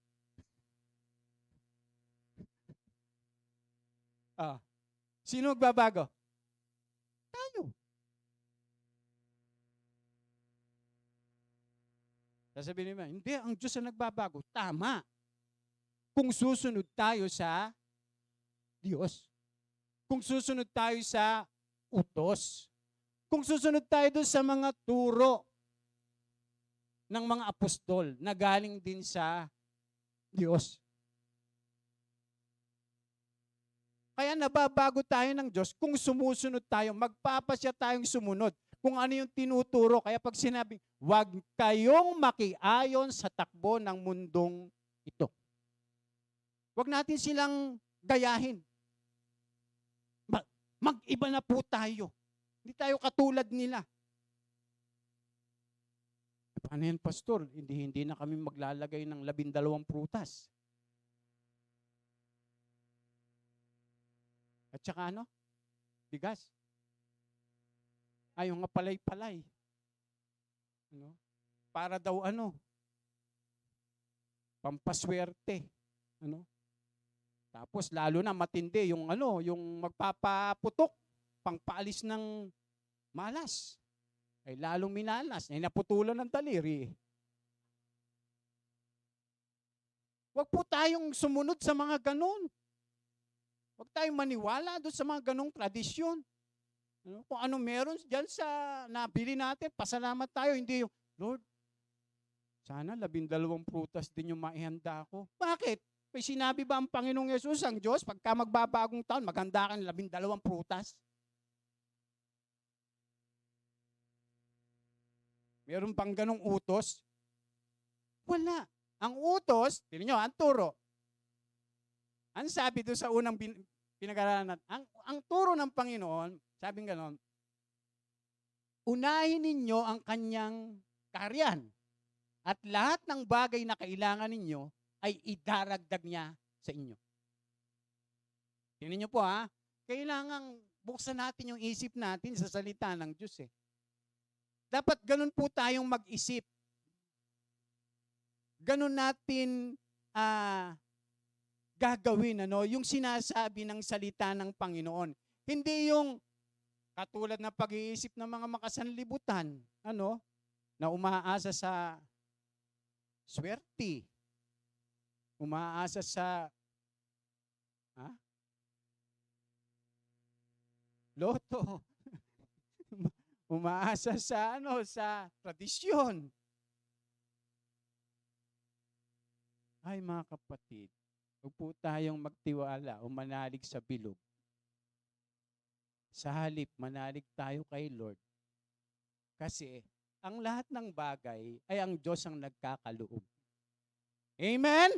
[SPEAKER 1] Ah, sino magbabago? Tayo. Sasabihin naman, hindi, ang Diyos ang nagbabago. Tama. Kung susunod tayo sa Diyos. Kung susunod tayo sa utos. Kung susunod tayo doon sa mga turo ng mga apostol na galing din sa Diyos. Kaya nababago tayo ng Diyos kung sumusunod tayo, magpapasya tayong sumunod kung ano yung tinuturo. Kaya pag sinabing, huwag kayong makiayon sa takbo ng mundong ito. Huwag natin silang gayahin. Mag-iba na po tayo. Hindi tayo katulad nila. Paano yan, Pastor? Hindi na kami maglalagay ng 12 prutas. At saka ano? Bigas. Ay, yung nga palay-palay. Ano? Para daw ano? Pampaswerte. Ano? Tapos lalo na matindi yung ano, yung magpapaputok, pangpaalis ng malas. Ay lalong minalas, ay naputulan ng daliri. Huwag po tayong sumunod sa mga ganun. Huwag tayong maniwala doon sa mga ganung tradisyon. Kung ano meron dyan sa nabili natin, pasalamat tayo. Hindi yung, Lord, sana 12 prutas din yung maihanda ko. Bakit? May sinabi ba ang Panginoong Yesus, ang Diyos, pagka magbabagong taon, maghanda ka ng 12 prutas? Meron pang ganong utos? Wala. Ang utos, tingnan nyo, ang turo. Ang sabi doon sa unang pinag-aralan natin, ang turo ng Panginoon, sabing ganon, unahin ninyo ang kanyang kaharian at lahat ng bagay na kailangan ninyo ay idaragdag niya sa inyo. Tingnan nyo po ha, kailangan buksan natin yung isip natin sa salita ng Diyos eh. Dapat ganun po tayong mag-isip. Ganun natin gagawin yung sinasabi ng salita ng Panginoon. Hindi yung katulad na pag-iisip ng mga makasanlibutan, na umaasa sa swerte, umaasa sa loto, umaasa sa sa tradisyon. Ay mga kapatid, huwag po tayong magtiwala o manalig sa bilog. Sa halip, manalig tayo kay Lord. Kasi ang lahat ng bagay ay ang Diyos ang nagkakaloob. Amen?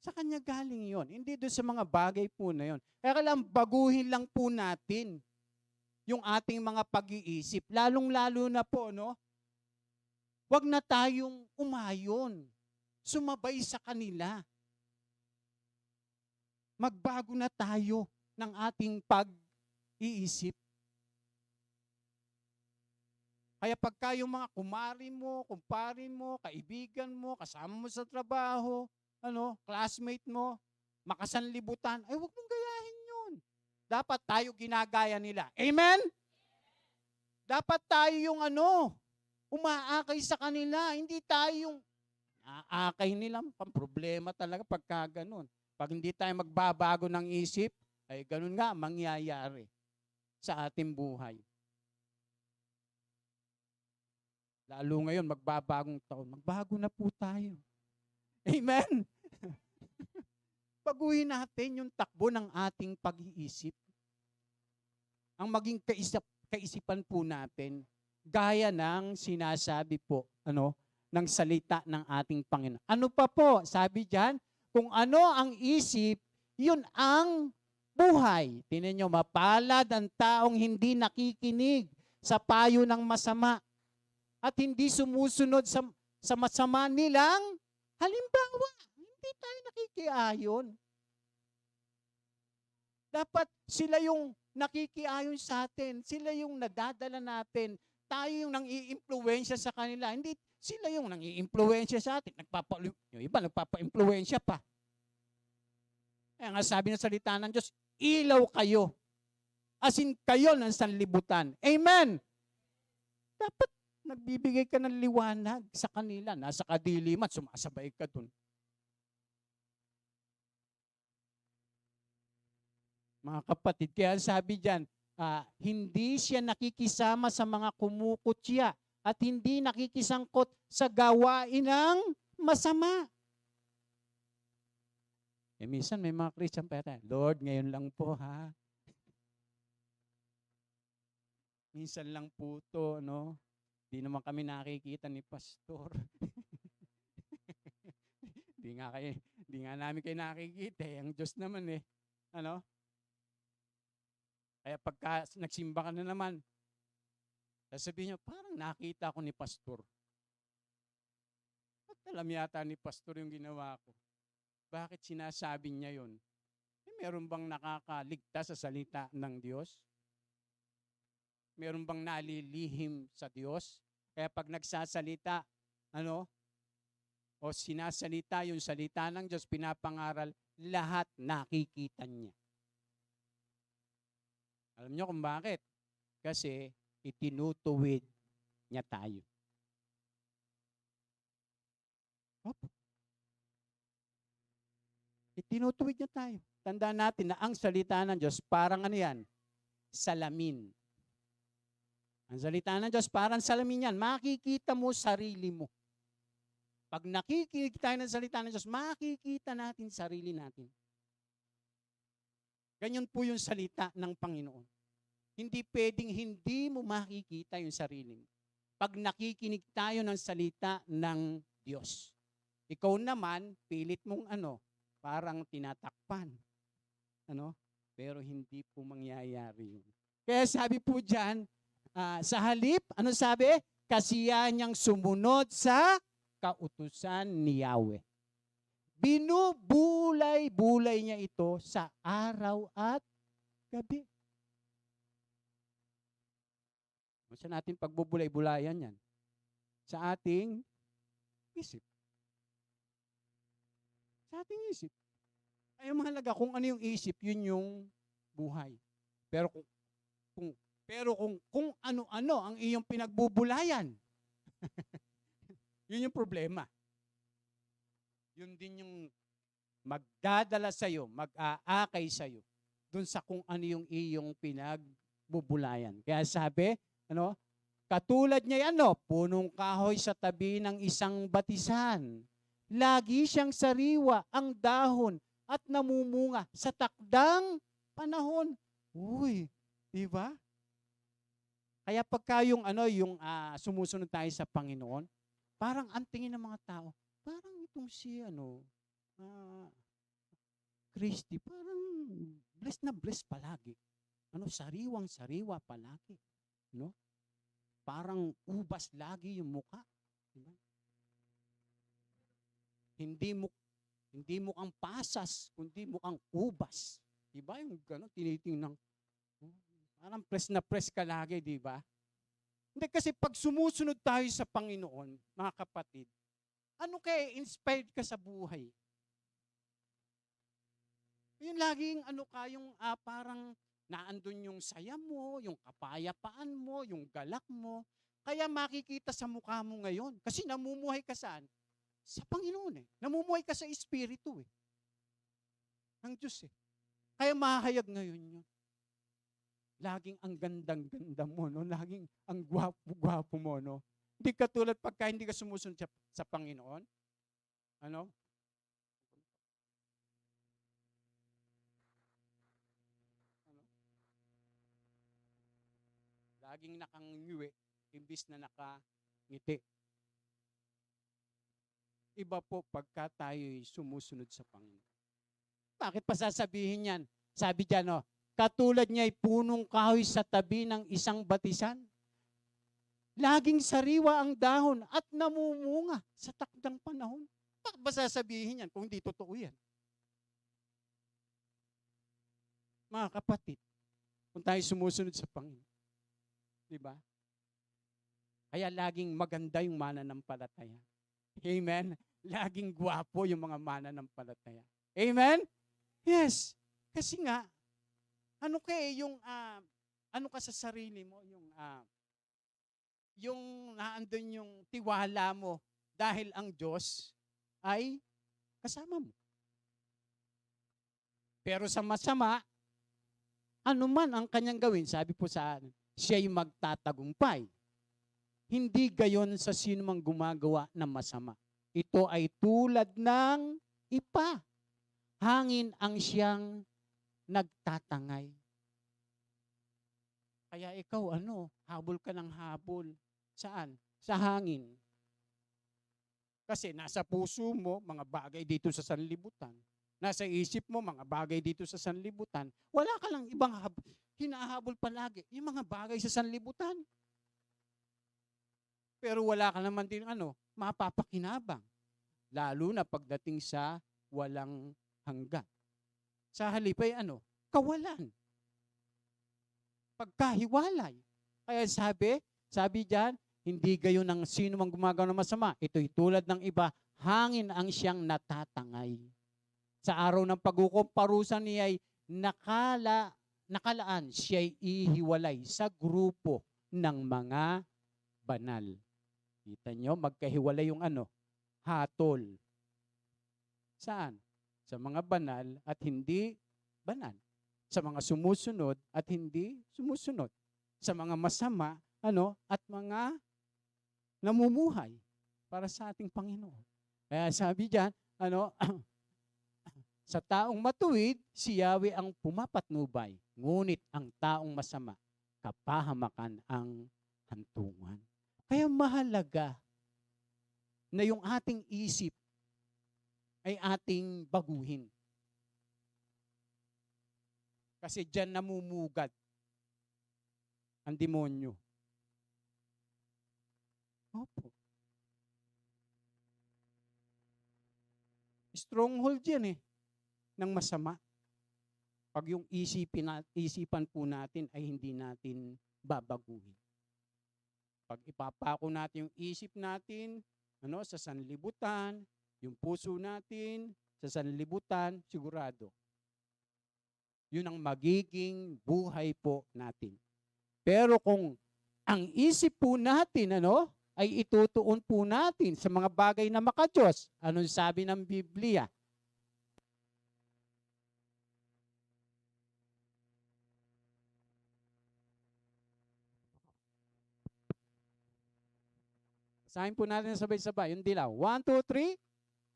[SPEAKER 1] Sa Kanya galing yon. Hindi doon sa mga bagay po na yon. Kaya kailangan baguhin lang po natin yung ating mga pag-iisip. Lalong-lalo na po, huwag na tayong umayon. Sumabay sa kanila. Magbago na tayo ng ating pag-iisip. Kaya pagka yung mga kumari mo, kumpare mo, kaibigan mo, kasama mo sa trabaho, classmate mo, makasanlibutan, ay huwag mong gayahin yun. Dapat tayo ginagaya nila. Amen? Dapat tayo yung umaakay sa kanila. Hindi tayo yung aakay nila. Problema talaga pagka ganun. Pag hindi tayo magbabago ng isip, ay ganun nga mangyayari sa ating buhay. Lalo ngayon, magbabagong taon. Magbago na po tayo. Amen? Baguhin natin yung takbo ng ating pag-iisip. Ang maging kaisipan po natin, gaya ng sinasabi po, ng salita ng ating Panginoon. Ano pa po? Sabi diyan, kung ano ang isip, yun ang buhay. Tingnan nyo, mapalad ang taong hindi nakikinig sa payo ng masama at hindi sumusunod sa masama nilang halimbawa. Hindi tayo nakikiayon. Dapat sila yung nakikiayon sa atin. Sila yung nadadala natin. Tayo yung nang-i-impluwensya sa kanila. Hindi sila yung nang-i-impluwensya sa atin. Yung iba nagpapa-impluwensya pa. Kaya nga sabi ng salita ng Diyos, ilaw kayo. As in kayo ng sanlibutan. Amen! Dapat nagbibigay ka ng liwanag sa kanila. Nasa kadiliman, sumasabay ka dun. Mga kapatid, kaya sabi dyan, hindi siya nakikisama sa mga kumukutya at hindi nakikisangkot sa gawain ng masama. Minsan may mga Christian pa yata, Lord, ngayon lang po ha. Minsan lang po to, no? Di naman kami nakikita ni pastor. di nga namin kayo nakikita eh. Ang Diyos naman eh. Ano? Kaya pagka nagsimba ka na naman, sasabihin nyo, parang nakita ko ni pastor. At alam yata ni pastor yung ginawa ko. Bakit sinasabi niya yun? Meron bang nakakaligtas sa salita ng Diyos? Meron bang nalilihim sa Diyos? Kaya pag nagsasalita, o sinasalita yung salita ng Diyos, pinapangaral, lahat nakikita niya. Alam niyo kung bakit? Kasi itinutuwid niya tayo. Opo. Itinutuwid niya tayo. Tandaan natin na ang salita ng Diyos parang ano yan? Salamin. Ang salita ng Diyos parang salamin yan. Makikita mo sarili mo. Pag nakikinig tayo ng salita ng Diyos, makikita natin sarili natin. Ganyan po yung salita ng Panginoon. Hindi pwedeng hindi mo makikita yung sarili mo. Pag nakikinig tayo ng salita ng Diyos. Ikaw naman, pilit mong parang tinatakpan. Pero hindi po mangyayari yun. Kaya sabi po dyan, sa halip, ano sabi? Kasiyahan niyang sumunod sa kautusan ni Yahweh. Binubulay-bulay niya ito sa araw at gabi. Saan natin pagbubulay-bulayan yan? Sa ating isip. Sa ating isip. Ay mahalaga kung ano yung isip, yun yung buhay. Pero kung ano-ano ang iyong pinagbubulayan, yun yung problema. Yun din yung magdadala sa'yo, mag-aakay sa'yo, dun sa kung ano yung iyong pinagbubulayan. Kaya sabi, katulad niya punong kahoy sa tabi ng isang batisan. Lagi siyang sariwa ang dahon at namumunga sa takdang panahon. Uy, di ba? Kaya pagka yung sumusunod tayo sa Panginoon, parang ang tingin ng mga tao, parang itong si Christy, parang blessed na blessed palagi. Sariwang-sariwa palagi. Parang ubas lagi yung mukha. Diba? Hindi mukhang pasas, kundi mukhang ubas. Diba? Yung gano'n, tinitingnan. Parang press na press ka lagi, diba? Hindi kasi pag sumusunod tayo sa Panginoon, mga kapatid, ano kaya inspired ka sa buhay? Yung laging yung parang naandun yung saya mo, yung kapayapaan mo, yung galak mo. Kaya makikita sa mukha mo ngayon. Kasi namumuhay ka saan? Sa Panginoon eh. Namumuhay ka sa Espiritu eh. Ng Diyos eh. Kaya mahayag ngayon yun. Laging ang gandang-ganda mo, no? Laging ang gwapo-gwapo mo, no? Hindi katulad pagka hindi ka sumusunod sa Panginoon. Laging nakangiti, imbis na nakangiti. Iba po pagka tayo'y sumusunod sa Panginoon. Bakit pa sasabihin yan? Sabi dyan, katulad niya'y punong kahoy sa tabi ng isang batisan. Laging sariwa ang dahon at namumunga sa takdang panahon. Bakit ba sasabihin yan kung hindi totoo yan? Mga kapatid, kung tayo sumusunod sa Panginoon. Diba? Kaya laging maganda yung mananampalataya. Amen? Laging gwapo yung mga mananampalataya. Amen? Yes. Kasi nga, ano ka yung, ano ka sa sarili mo, yung naandun yung tiwala mo dahil ang Diyos ay kasama mo. Pero sa masama, ano man ang kanyang gawin, sabi po sa akin, siya'y magtatagumpay. Hindi gayon sa sino mang gumagawa ng masama. Ito ay tulad ng ipa. Hangin ang siyang nagtatangay. Kaya ikaw, habol ka ng habol. Saan? Sa hangin. Kasi nasa puso mo, mga bagay dito sa sanlibutan. Nasa isip mo, mga bagay dito sa sanlibutan. Wala ka lang ibang hinahabol palagi. Yung mga bagay sa sanlibutan. Pero wala ka naman din mapapakinabang. Lalo na pagdating sa walang hanggan. Sa halip ay kawalan. Pagkahiwalay. Kaya sabi diyan, hindi gayon ng sino mang gumagawa ng masama. Ito'y tulad ng iba, hangin ang siyang natatangay. Sa araw ng pagkukumparusan niya ay nakalaan siya'y ihiwalay sa grupo ng mga banal. Kita nyo, magkahiwalay yung hatol. Saan? Sa mga banal at hindi banal. Sa mga sumusunod at hindi sumusunod. Sa mga masama, at mga namumuhay para sa ating Panginoon. Kaya sabi diyan, sa taong matuwid, si Yahweh ang pumapatnubay. Ngunit ang taong masama, kapahamakan ang hantungan. Kaya mahalaga na yung ating isip ay ating baguhin. Kasi diyan namumugad ang demonyo. Opo. Stronghold yan ng masama. Pag yung isipan po natin ay hindi natin babaguhin. Pag ipapako natin yung isip natin sa sanlibutan, yung puso natin sa sanlibutan, sigurado. Yun ang magiging buhay po natin. Pero kung ang isip po natin, ay itutuon po natin sa mga bagay na maka-Diyos, anong sabi ng Biblia? Basahin po natin sabay-sabay, yung dilaw. 1, 2, 3.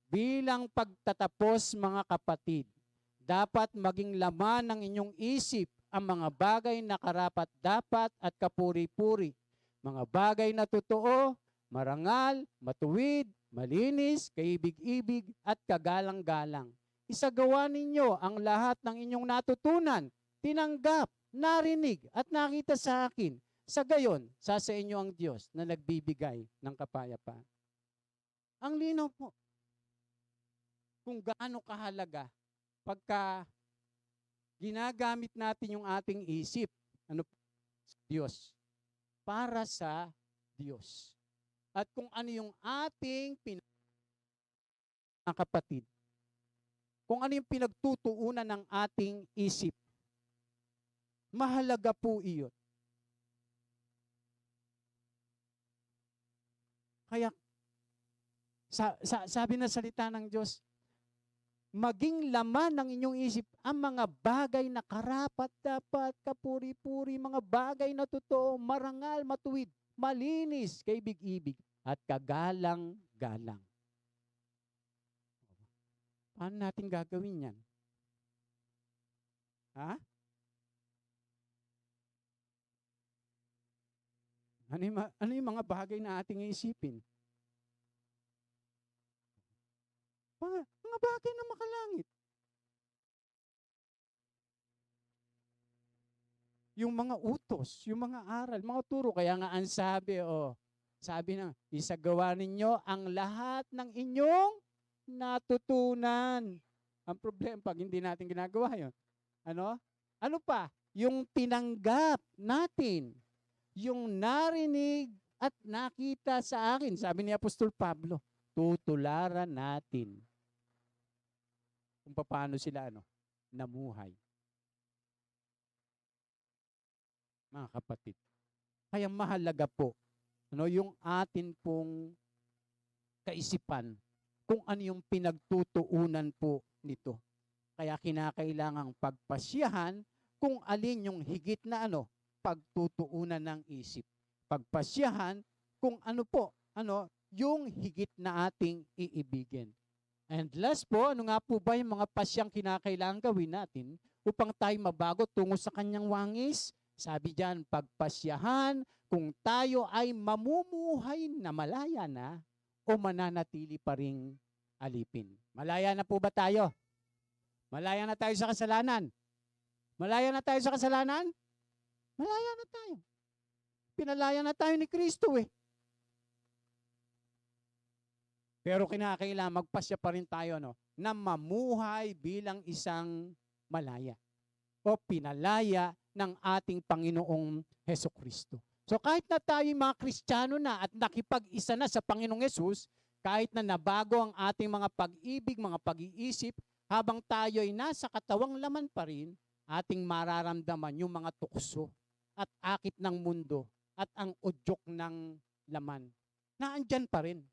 [SPEAKER 1] Bilang pagtatapos, mga kapatid, dapat maging laman ng inyong isip ang mga bagay na karapat-dapat at kapuri-puri. Mga bagay na totoo, marangal, matuwid, malinis, kaibig-ibig, at kagalang-galang. Isagawa ninyo ang lahat ng inyong natutunan, tinanggap, narinig, at nakita sa akin. Sa gayon, sa inyo ang Diyos na nagbibigay ng kapayapaan. Ang linaw po. Kung gaano kahalaga pagka ginagamit natin yung ating isip, Diyos, para sa Diyos. At kung ano yung ating kapatid, kung ano yung pinagtutuunan ng ating isip, mahalaga po iyon. Kaya, sabi na salita ng Diyos, maging laman ng inyong isip ang mga bagay na karapat-dapat, kapuri-puri, mga bagay na totoo, marangal, matuwid, malinis, kaibig-ibig, at kagalang-galang. Paano natin gagawin yan? Ha? Ano yung mga bagay na ating isipin? Mga bagay na makalangit. Yung mga utos, yung mga aral, mga turo. Kaya nga ang sabi na, isagawa ninyo ang lahat ng inyong natutunan. Ang problema pag hindi natin ginagawa yun. Ano pa? Yung tinanggap natin. Yung narinig at nakita sa akin. Sabi ni Apostol Pablo, tutularan natin. Kung paano sila namuhay. Mga kapatid. Kaya mahalaga po yung atin pong kaisipan kung ano yung pinagtutuunan po nito. Kaya kinakailangang pagpasyahan kung alin yung higit na pagtutuunan ng isip. Pagpasyahan kung ano po, yung higit na ating iibigin. And last po, ano nga po ba yung mga pasyang kinakailangan gawin natin upang tayo mabago tungo sa kanyang wangis? Sabi diyan, pagpasyahan kung tayo ay mamumuhay na malaya na o mananatili pa ring alipin. Malaya na po ba tayo? Malaya na tayo sa kasalanan? Malaya na tayo sa kasalanan? Malaya na tayo. Pinalaya na tayo ni Kristo eh. Pero kinakailangan magpasya pa rin tayo na mamuhay bilang isang malaya o pinalaya ng ating Panginoong Hesukristo. So kahit na tayo mga Kristiyano na at nakipag-isa na sa Panginoong Hesus, kahit na nabago ang ating mga pag-ibig, mga pag-iisip, habang tayo ay nasa katawang laman pa rin, ating mararamdaman yung mga tukso at akit ng mundo at ang udyok ng laman. Naandyan pa rin.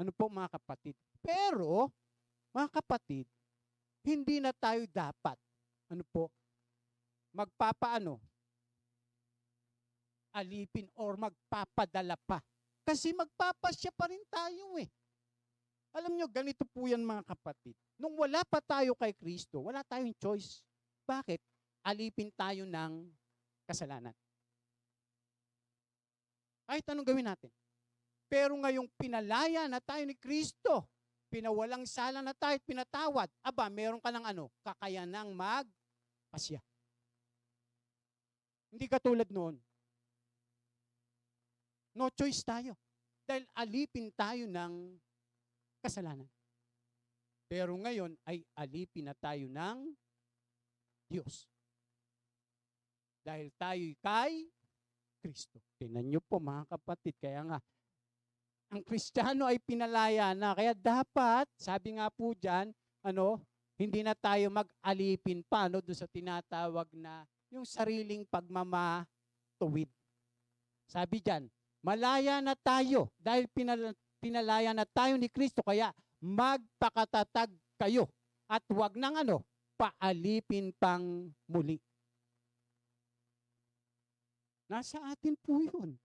[SPEAKER 1] Ano po mga kapatid? Pero, mga kapatid, hindi na tayo dapat, alipin or magpapadala pa. Kasi magpapasya pa rin tayo eh. Alam nyo, ganito po yan mga kapatid. Nung wala pa tayo kay Kristo, wala tayong choice. Bakit? Alipin tayo ng kasalanan. Kahit anong gawin natin. Pero ngayong pinalaya na tayo ni Kristo, pinawalang sala na tayo at pinatawad, meron ka ng kakayanang magpasya. Hindi katulad noon. No choice tayo. Dahil alipin tayo ng kasalanan. Pero ngayon ay alipin na tayo ng Diyos. Dahil tayo kay Kristo. Tingnan niyo po mga kapatid, kaya nga, ang Kristiyano ay pinalaya na. Kaya dapat, sabi nga po dyan, hindi na tayo mag-alipin pa doon sa tinatawag na yung sariling pagmamatuwid. Sabi dyan, malaya na tayo dahil pinalaya na tayo ni Kristo. Kaya magpakatatag kayo at huwag nang paalipin pang muli. Nasa atin po yun.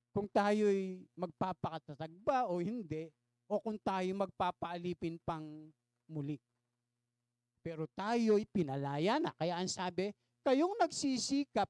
[SPEAKER 1] Kung tayo'y magpapakatatag ba o hindi, o kung tayo magpapaalipin pang muli. Pero tayo'y pinalaya na. Kaya ang sabi, kayong nagsisikap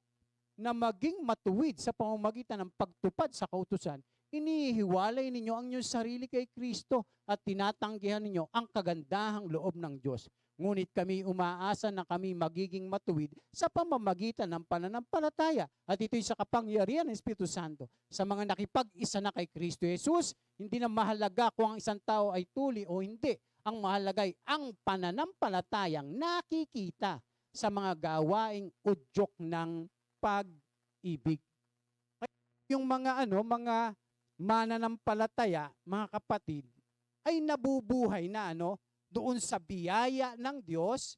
[SPEAKER 1] na maging matuwid sa pamamagitan ng pagtupad sa kautusan, inihiwalay ninyo ang inyong sarili kay Kristo at tinatanggihan ninyo ang kagandahang loob ng Diyos. Ngunit kami umaasa na kami magiging matuwid sa pamamagitan ng pananampalataya. At ito'y sa kapangyarihan ng Espiritu Santo. Sa mga nakipag-isa na kay Kristo Jesus, hindi na mahalaga kung ang isang tao ay tuli o hindi. Ang mahalaga ay ang pananampalatayang nakikita sa mga gawaing udyok ng pag-ibig. Yung mga mananampalataya, mga kapatid, ay nabubuhay na doon sa biyaya ng Diyos,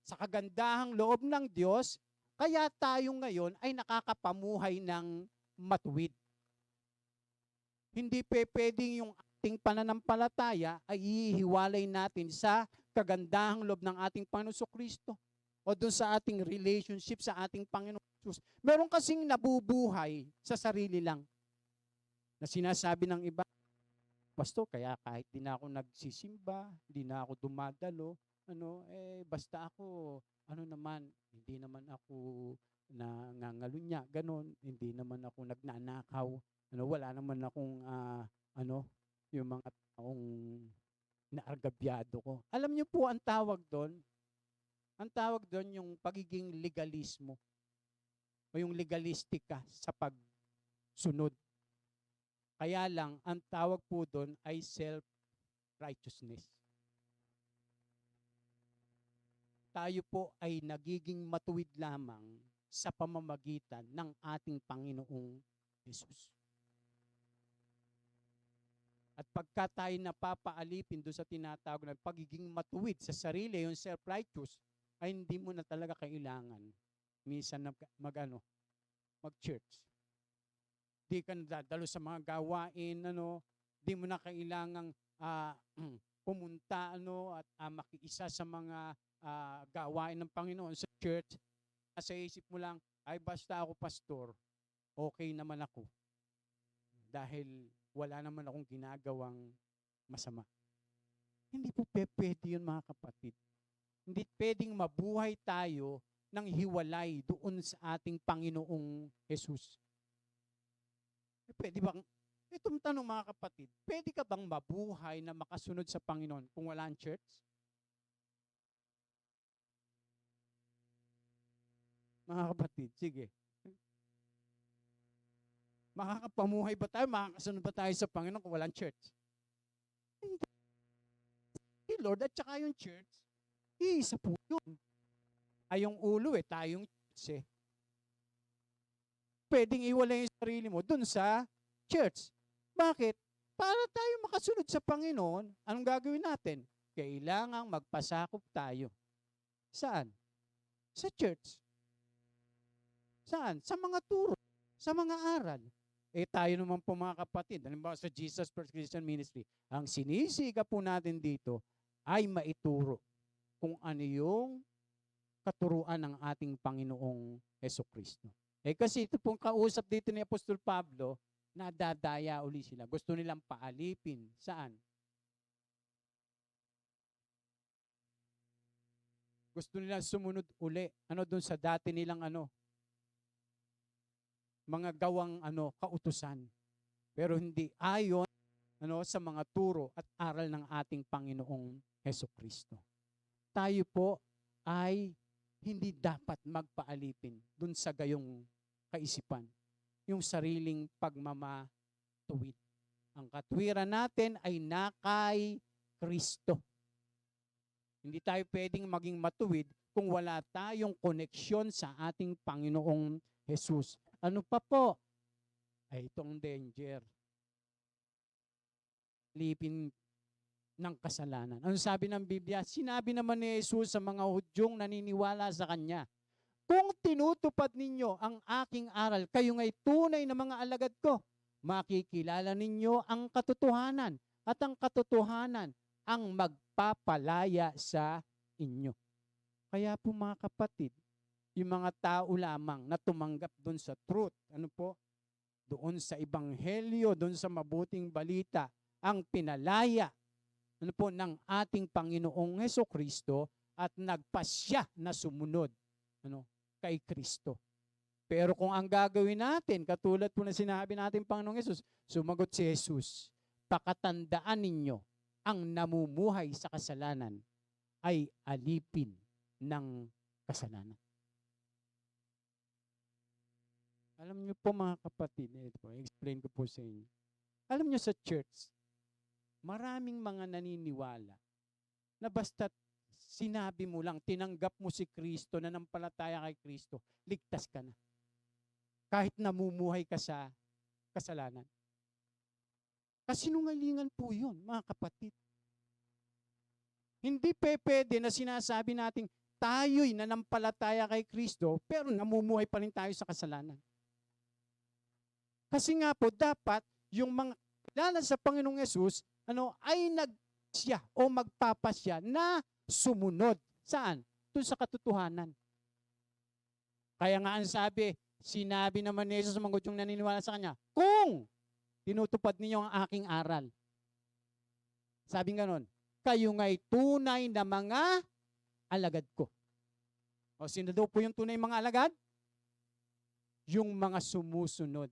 [SPEAKER 1] sa kagandahang loob ng Diyos, kaya tayo ngayon ay nakakapamuhay ng matuwid. Hindi pwedeng yung ating pananampalataya ay ihiwalay natin sa kagandahang loob ng ating Panginoon Kristo o doon sa ating relationship sa ating Panginoon Jesus. Meron kasing nabubuhay sa sarili lang na sinasabi ng iba, Pastor, kaya kahit di na ako nagsisimba, di na ako dumadalo, basta ako, hindi naman ako nangangalunya, ganon, hindi naman ako nagnanakaw, wala naman akong, yung mga taong naargabyado ko. Alam niyo po ang tawag doon? Ang tawag doon yung pagiging legalismo o yung legalistic ka sa pagsunod. Kaya lang, ang tawag po doon ay self-righteousness. Tayo po ay nagiging matuwid lamang sa pamamagitan ng ating Panginoong Jesus. At pagka tayo napapaalipin doon sa tinatawag na pagiging matuwid sa sarili, yung self-righteous, ay hindi mo na talaga kailangan minsan mag-church. Di ka nadadalo sa mga gawain, di mo na kailangang pumunta at makiisa sa mga gawain ng Panginoon sa church. Sa isip mo lang, ay basta ako pastor, okay naman ako. Dahil wala naman akong ginagawang masama. Hindi po pwede yun, mga kapatid. Hindi pwedeng mabuhay tayo ng hiwalay doon sa ating Panginoong Jesus. Pwede bang, itong tanong mga kapatid, pwede ka bang mabuhay na makasunod sa Panginoon kung wala ang church? Mga kapatid, sige. Makakapamuhay ba tayo, makakasunod ba tayo sa Panginoon kung walang church? Hindi. Si Lord at saka yung church, iisa po yun. Ay yung ulo tayong church Pwedeng iwalay yung sarili mo dun sa church. Bakit? Para tayo makasunod sa Panginoon, anong gagawin natin? Kailangang magpasakop tayo. Saan? Sa church. Saan? Sa mga turo, sa mga aral. Tayo naman po mga kapatid, halimbawa sa Jesus First Christian Ministry, ang sinisiga po natin dito ay maituro kung ano yung katuruan ng ating Panginoong Hesukristo. Kasi ito pong kausap dito ni Apostol Pablo, nadadaya uli sila. Gusto nilang paalipin. Saan? Gusto nilang sumunod uli. Doon sa dati nilang mga gawang kautusan. Pero hindi ayon sa mga turo at aral ng ating Panginoong Hesukristo. Tayo po ay hindi dapat magpaalipin dun sa gayong kaisipan, yung sariling pagmamatuwid. Ang katwiran natin ay nakay Kristo. Hindi tayo pwedeng maging matuwid kung wala tayong koneksyon sa ating Panginoong Jesus. Ano pa po? Ay itong danger. Lipin ng kasalanan. Ano sabi ng Biblia? Sinabi naman ni Jesus sa mga Hudyong naniniwala sa Kanya, kung tinutupad ninyo ang aking aral, kayo nga'y tunay na mga alagad ko. Makikilala ninyo ang katotohanan at ang katotohanan ang magpapalaya sa inyo. Kaya po mga kapatid, yung mga tao lamang na tumanggap doon sa truth, doon sa ebanghelyo, doon sa mabuting balita, ang pinalaya ng ating Panginoong Hesukristo at nagpasya na sumunod kay Kristo. Pero kung ang gagawin natin, katulad po na sinabi natin Panginoong Hesus, sumagot si Jesus, pakatandaan ninyo, ang namumuhay sa kasalanan ay alipin ng kasalanan. Alam niyo po mga kapatid, explain ko po sa inyo. Alam niyo sa church, maraming mga naniniwala na basta't sinabi mo lang, tinanggap mo si Kristo, nanampalataya kay Kristo, ligtas ka na. Kahit namumuhay ka sa kasalanan. Kasinungalingan po yun, mga kapatid. Hindi pwede na sinasabi natin, tayo'y nanampalataya kay Kristo, pero namumuhay pa rin tayo sa kasalanan. Kasi nga po, dapat yung mga kilala sa Panginoong Yesus, ay nagsya o magpapasya na sumunod. Saan? Doon sa katotohanan. Kaya nga ang sinabi naman ni Jesus sa mga Hudyong naniniwala sa Kanya, kung tinutupad ninyo ang aking aral. Sabi ganon, kayo nga'y tunay na mga alagad ko. O sino daw po yung tunay mga alagad? Yung mga sumusunod.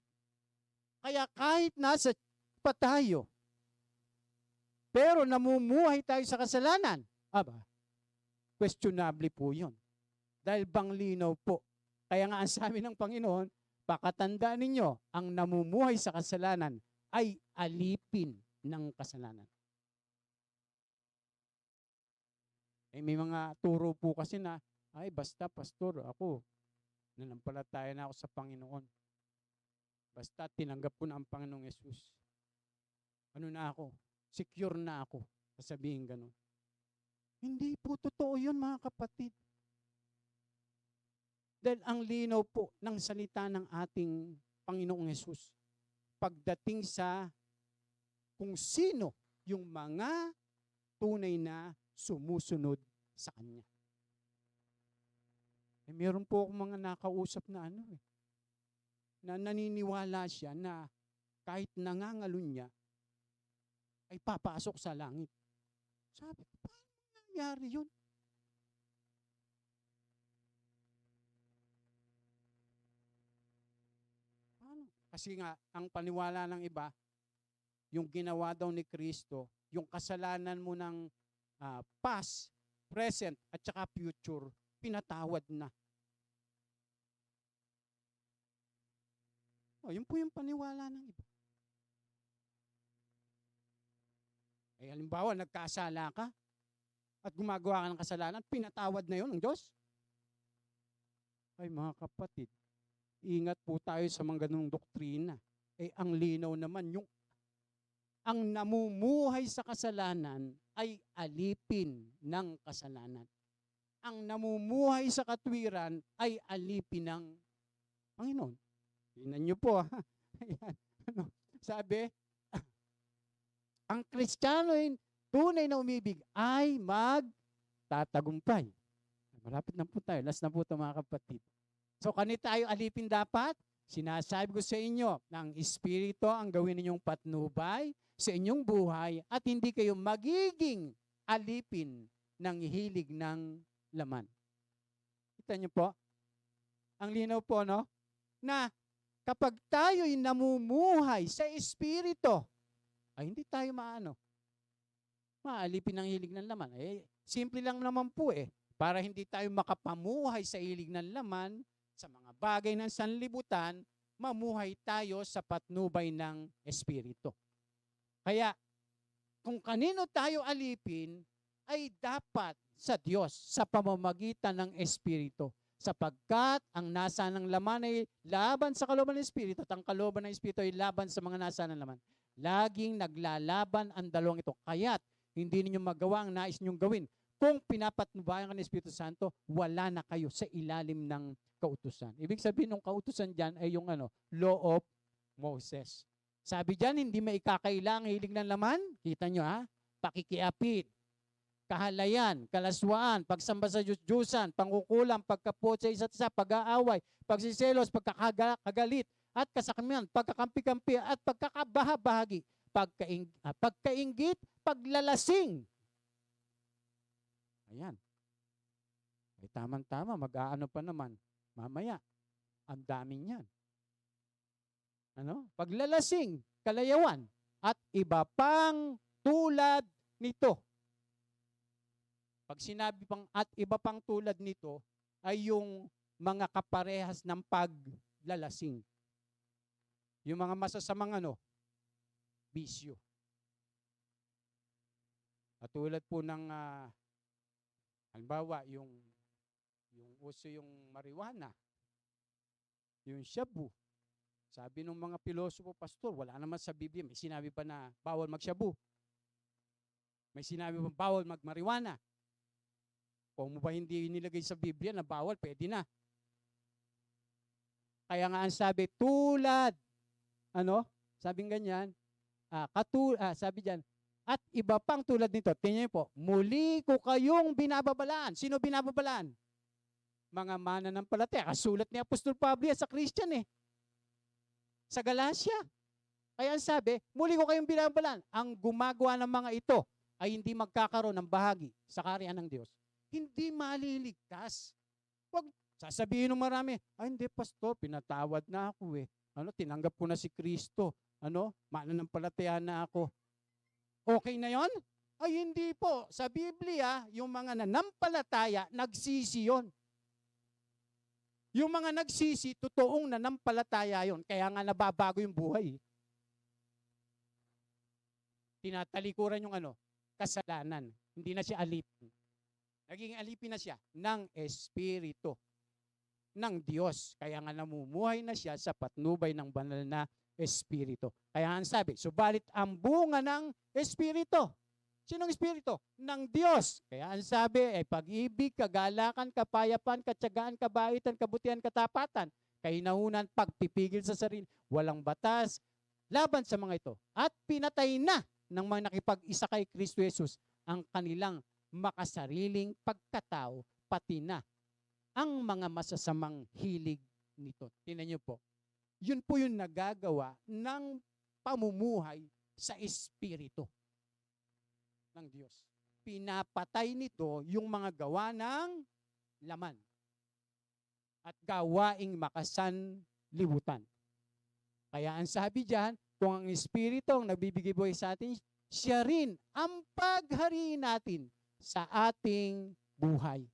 [SPEAKER 1] Kaya kahit nasa pa tayo, pero namumuhay tayo sa kasalanan, questionable po yun. Dahil bang linaw po. Kaya nga ang sabi ng Panginoon, pakatandaan ninyo, ang namumuhay sa kasalanan ay alipin ng kasalanan. May mga turo po kasi na, basta pastor, ako, nanampalataya na ako sa Panginoon. Basta tinanggap ko na ang Panginoong Yesus. ano na ako, secure na ako. Sasabihin ganun. Hindi po totoo yun, mga kapatid. Dahil ang linaw po ng salita ng ating Panginoong Hesus pagdating sa kung sino yung mga tunay na sumusunod sa Kanya. Meron po akong mga nakausap na na naniniwala siya na kahit nangangalun niya, ay papasok sa langit. Sabi ko, paano nangyari yun? Paano? Kasi nga, ang paniwala ng iba, yung ginawa daw ni Kristo, yung kasalanan mo ng past, present, at saka future, pinatawad na. Yun po yung paniwala ng iba. Halimbawa, nagkasala ka at gumagawa ka ng kasalanan, pinatawad na yun ng Diyos. Ay mga kapatid, ingat po tayo sa mga ganung doktrina. Ang linaw naman, ang namumuhay sa kasalanan ay alipin ng kasalanan. Ang namumuhay sa katwiran ay alipin ng Panginoon. Tingnan niyo po. Sabi, ang Kristiyano tunay na umibig ay magtatagumpay. Malapit na po tayo. Last na po ito, mga kapatid. So, kanina tayo alipin dapat? Sinasabi ko sa inyo, ng Espiritu ang gawin ninyong patnubay sa inyong buhay at hindi kayo magiging alipin ng hilig ng laman. Kita niyo po? Ang linaw po, no? Na kapag tayo'y namumuhay sa Espiritu, ay hindi tayo maalipin ng hilig ng laman. Simple lang naman po para hindi tayo makapamuhay sa hilig ng laman, sa mga bagay ng sanlibutan, mamuhay tayo sa patnubay ng Espiritu. Kaya, kung kanino tayo alipin, ay dapat sa Diyos, sa pamamagitan ng Espiritu. Sapagkat ang nasa ng laman ay laban sa kalooban ng Espiritu at ang kalooban ng Espiritu ay laban sa mga nasa ng laman. Laging naglalaban ang dalawang ito. Kaya't hindi ninyo magawa ang nais ninyong gawin. Kung pinapatnubayan ka ng Espiritu Santo, wala na kayo sa ilalim ng kautusan. Ibig sabihin ng kautusan dyan ay yung Law of Moses. Sabi dyan, hindi maikakailang hilig ng laman. Kita nyo pakikiapit, kahalayan, kalaswaan, pagsamba sa Diyos-Diyusan, pangkukulam, pagkapot sa isa't isa, pag-aaway, pagsiselos, pagkakagalit, at kasakmihan, pagkakampi-kampi, at pagkakabahabahagi, pagkainggit, paglalasing. Ayan. Ay tamang-tama, mag-aano pa naman. Mamaya, ang daming yan. Paglalasing, kalayawan, at iba pang tulad nito. Pag sinabi pang at iba pang tulad nito, ay yung mga kaparehas ng paglalasing. Yung mga masasamang bisyo. At tulad po ng halimbawa, yung uso yung marijuana, yung shabu. Sabi ng mga pilosopo, pastor, wala naman sa Biblia. May sinabi pa na bawal mag-shabu. May sinabi pa bawal mag-marijuana. Kung mo ba hindi nilagay sa Biblia na bawal, pwede na. Kaya nga ang sabi, tulad, sabing ganyan, sabi dyan, at iba pang tulad nito, tingnan niyo po, muli ko kayong binababalaan. Sino binababalaan? Mga mananampalataya. Kasulat ni Apostol Pablo sa Christian sa Galacia. Kaya ang sabi, muli ko kayong binababalaan. Ang gumagawa ng mga ito ay hindi magkakaroon ng bahagi sa kaharian ng Diyos. Hindi maliligtas. Wag sasabihin ng marami, hindi pastor, pinatawad na ako tinanggap ko na si Kristo. Mananampalataya na ako. Okay na yon? Ay hindi po. Sa Biblia, yung mga nanampalataya, nagsisi yun. Yung mga nagsisi, totoong nanampalataya yon. Kaya nga nababago yung buhay. Tinatalikuran yung kasalanan. Hindi na siya alipin. Naging alipin na siya ng Espiritu. ng Diyos. Kaya nga namumuhay na siya sa patnubay ng banal na Espiritu. Kaya ang sabi, subalit ang bunga ng Espiritu. Sinong Espiritu? Ng Diyos. Kaya ang sabi ay pag-ibig, kagalakan, kapayapan, katyagaan, kabaitan, kabutihan, katapatan, kainahunan, pagpipigil sa sarili, walang batas, laban sa mga ito. At pinatay na ng mga nakipag-isa kay Kristo Jesus ang kanilang makasariling pagkatao, pati na ang mga masasamang hilig nito. Tingnan niyo po. Yun po yung nagagawa ng pamumuhay sa Espiritu ng Diyos. Pinapatay nito yung mga gawa ng laman at gawaing makasanlibutan. Kaya ang sabi diyan, kung ang Espiritu ang nagbibigay buhay sa atin, siya rin ang paghariin natin sa ating buhay.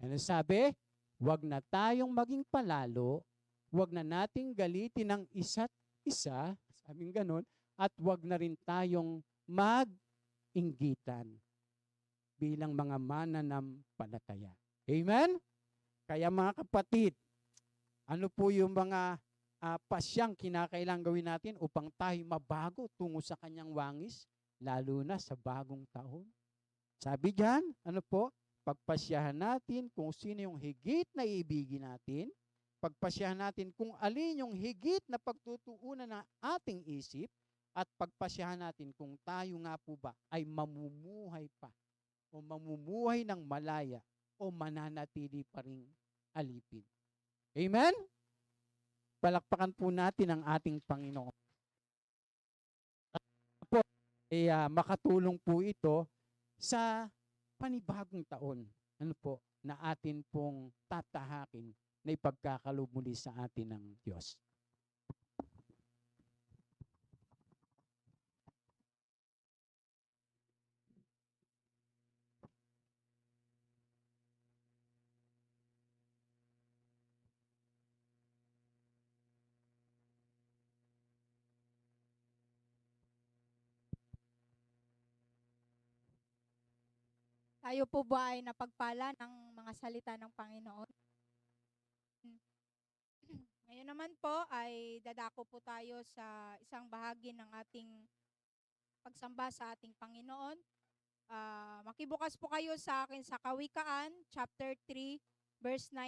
[SPEAKER 1] Ano sabi? Huwag na tayong maging palalo, huwag na nating galitin ang isa't isa, sabing ganun, at huwag na rin tayong mag-inggitan bilang mga mananampalataya. Amen? Kaya mga kapatid, ano po yung mga pasyang kinakailangan gawin natin upang tayo mabago tungo sa kanyang wangis, lalo na sa bagong taon? Sabi diyan, ano po? Pagpasyahan natin kung sino yung higit na iibigin natin, pagpasyahan natin kung alin yung higit na pagtutuunan ng ating isip, at pagpasyahan natin kung tayo nga po ba ay mamumuhay pa o mamumuhay ng malaya o mananatili pa ring alipin. Amen? Palakpakan po natin ang ating Panginoon. Po, makatulong po ito sa panibagong taon. Ano po, na atin pong tatahakin na ipagkakaloob muli sa atin ng Diyos.
[SPEAKER 2] Tayo po ba ay napagpala ng mga salita ng Panginoon? Ngayon naman po ay dadako po tayo sa isang bahagi ng ating pagsamba sa ating Panginoon. Makibukas po kayo sa akin sa Kawikaan, chapter 3, verse 9.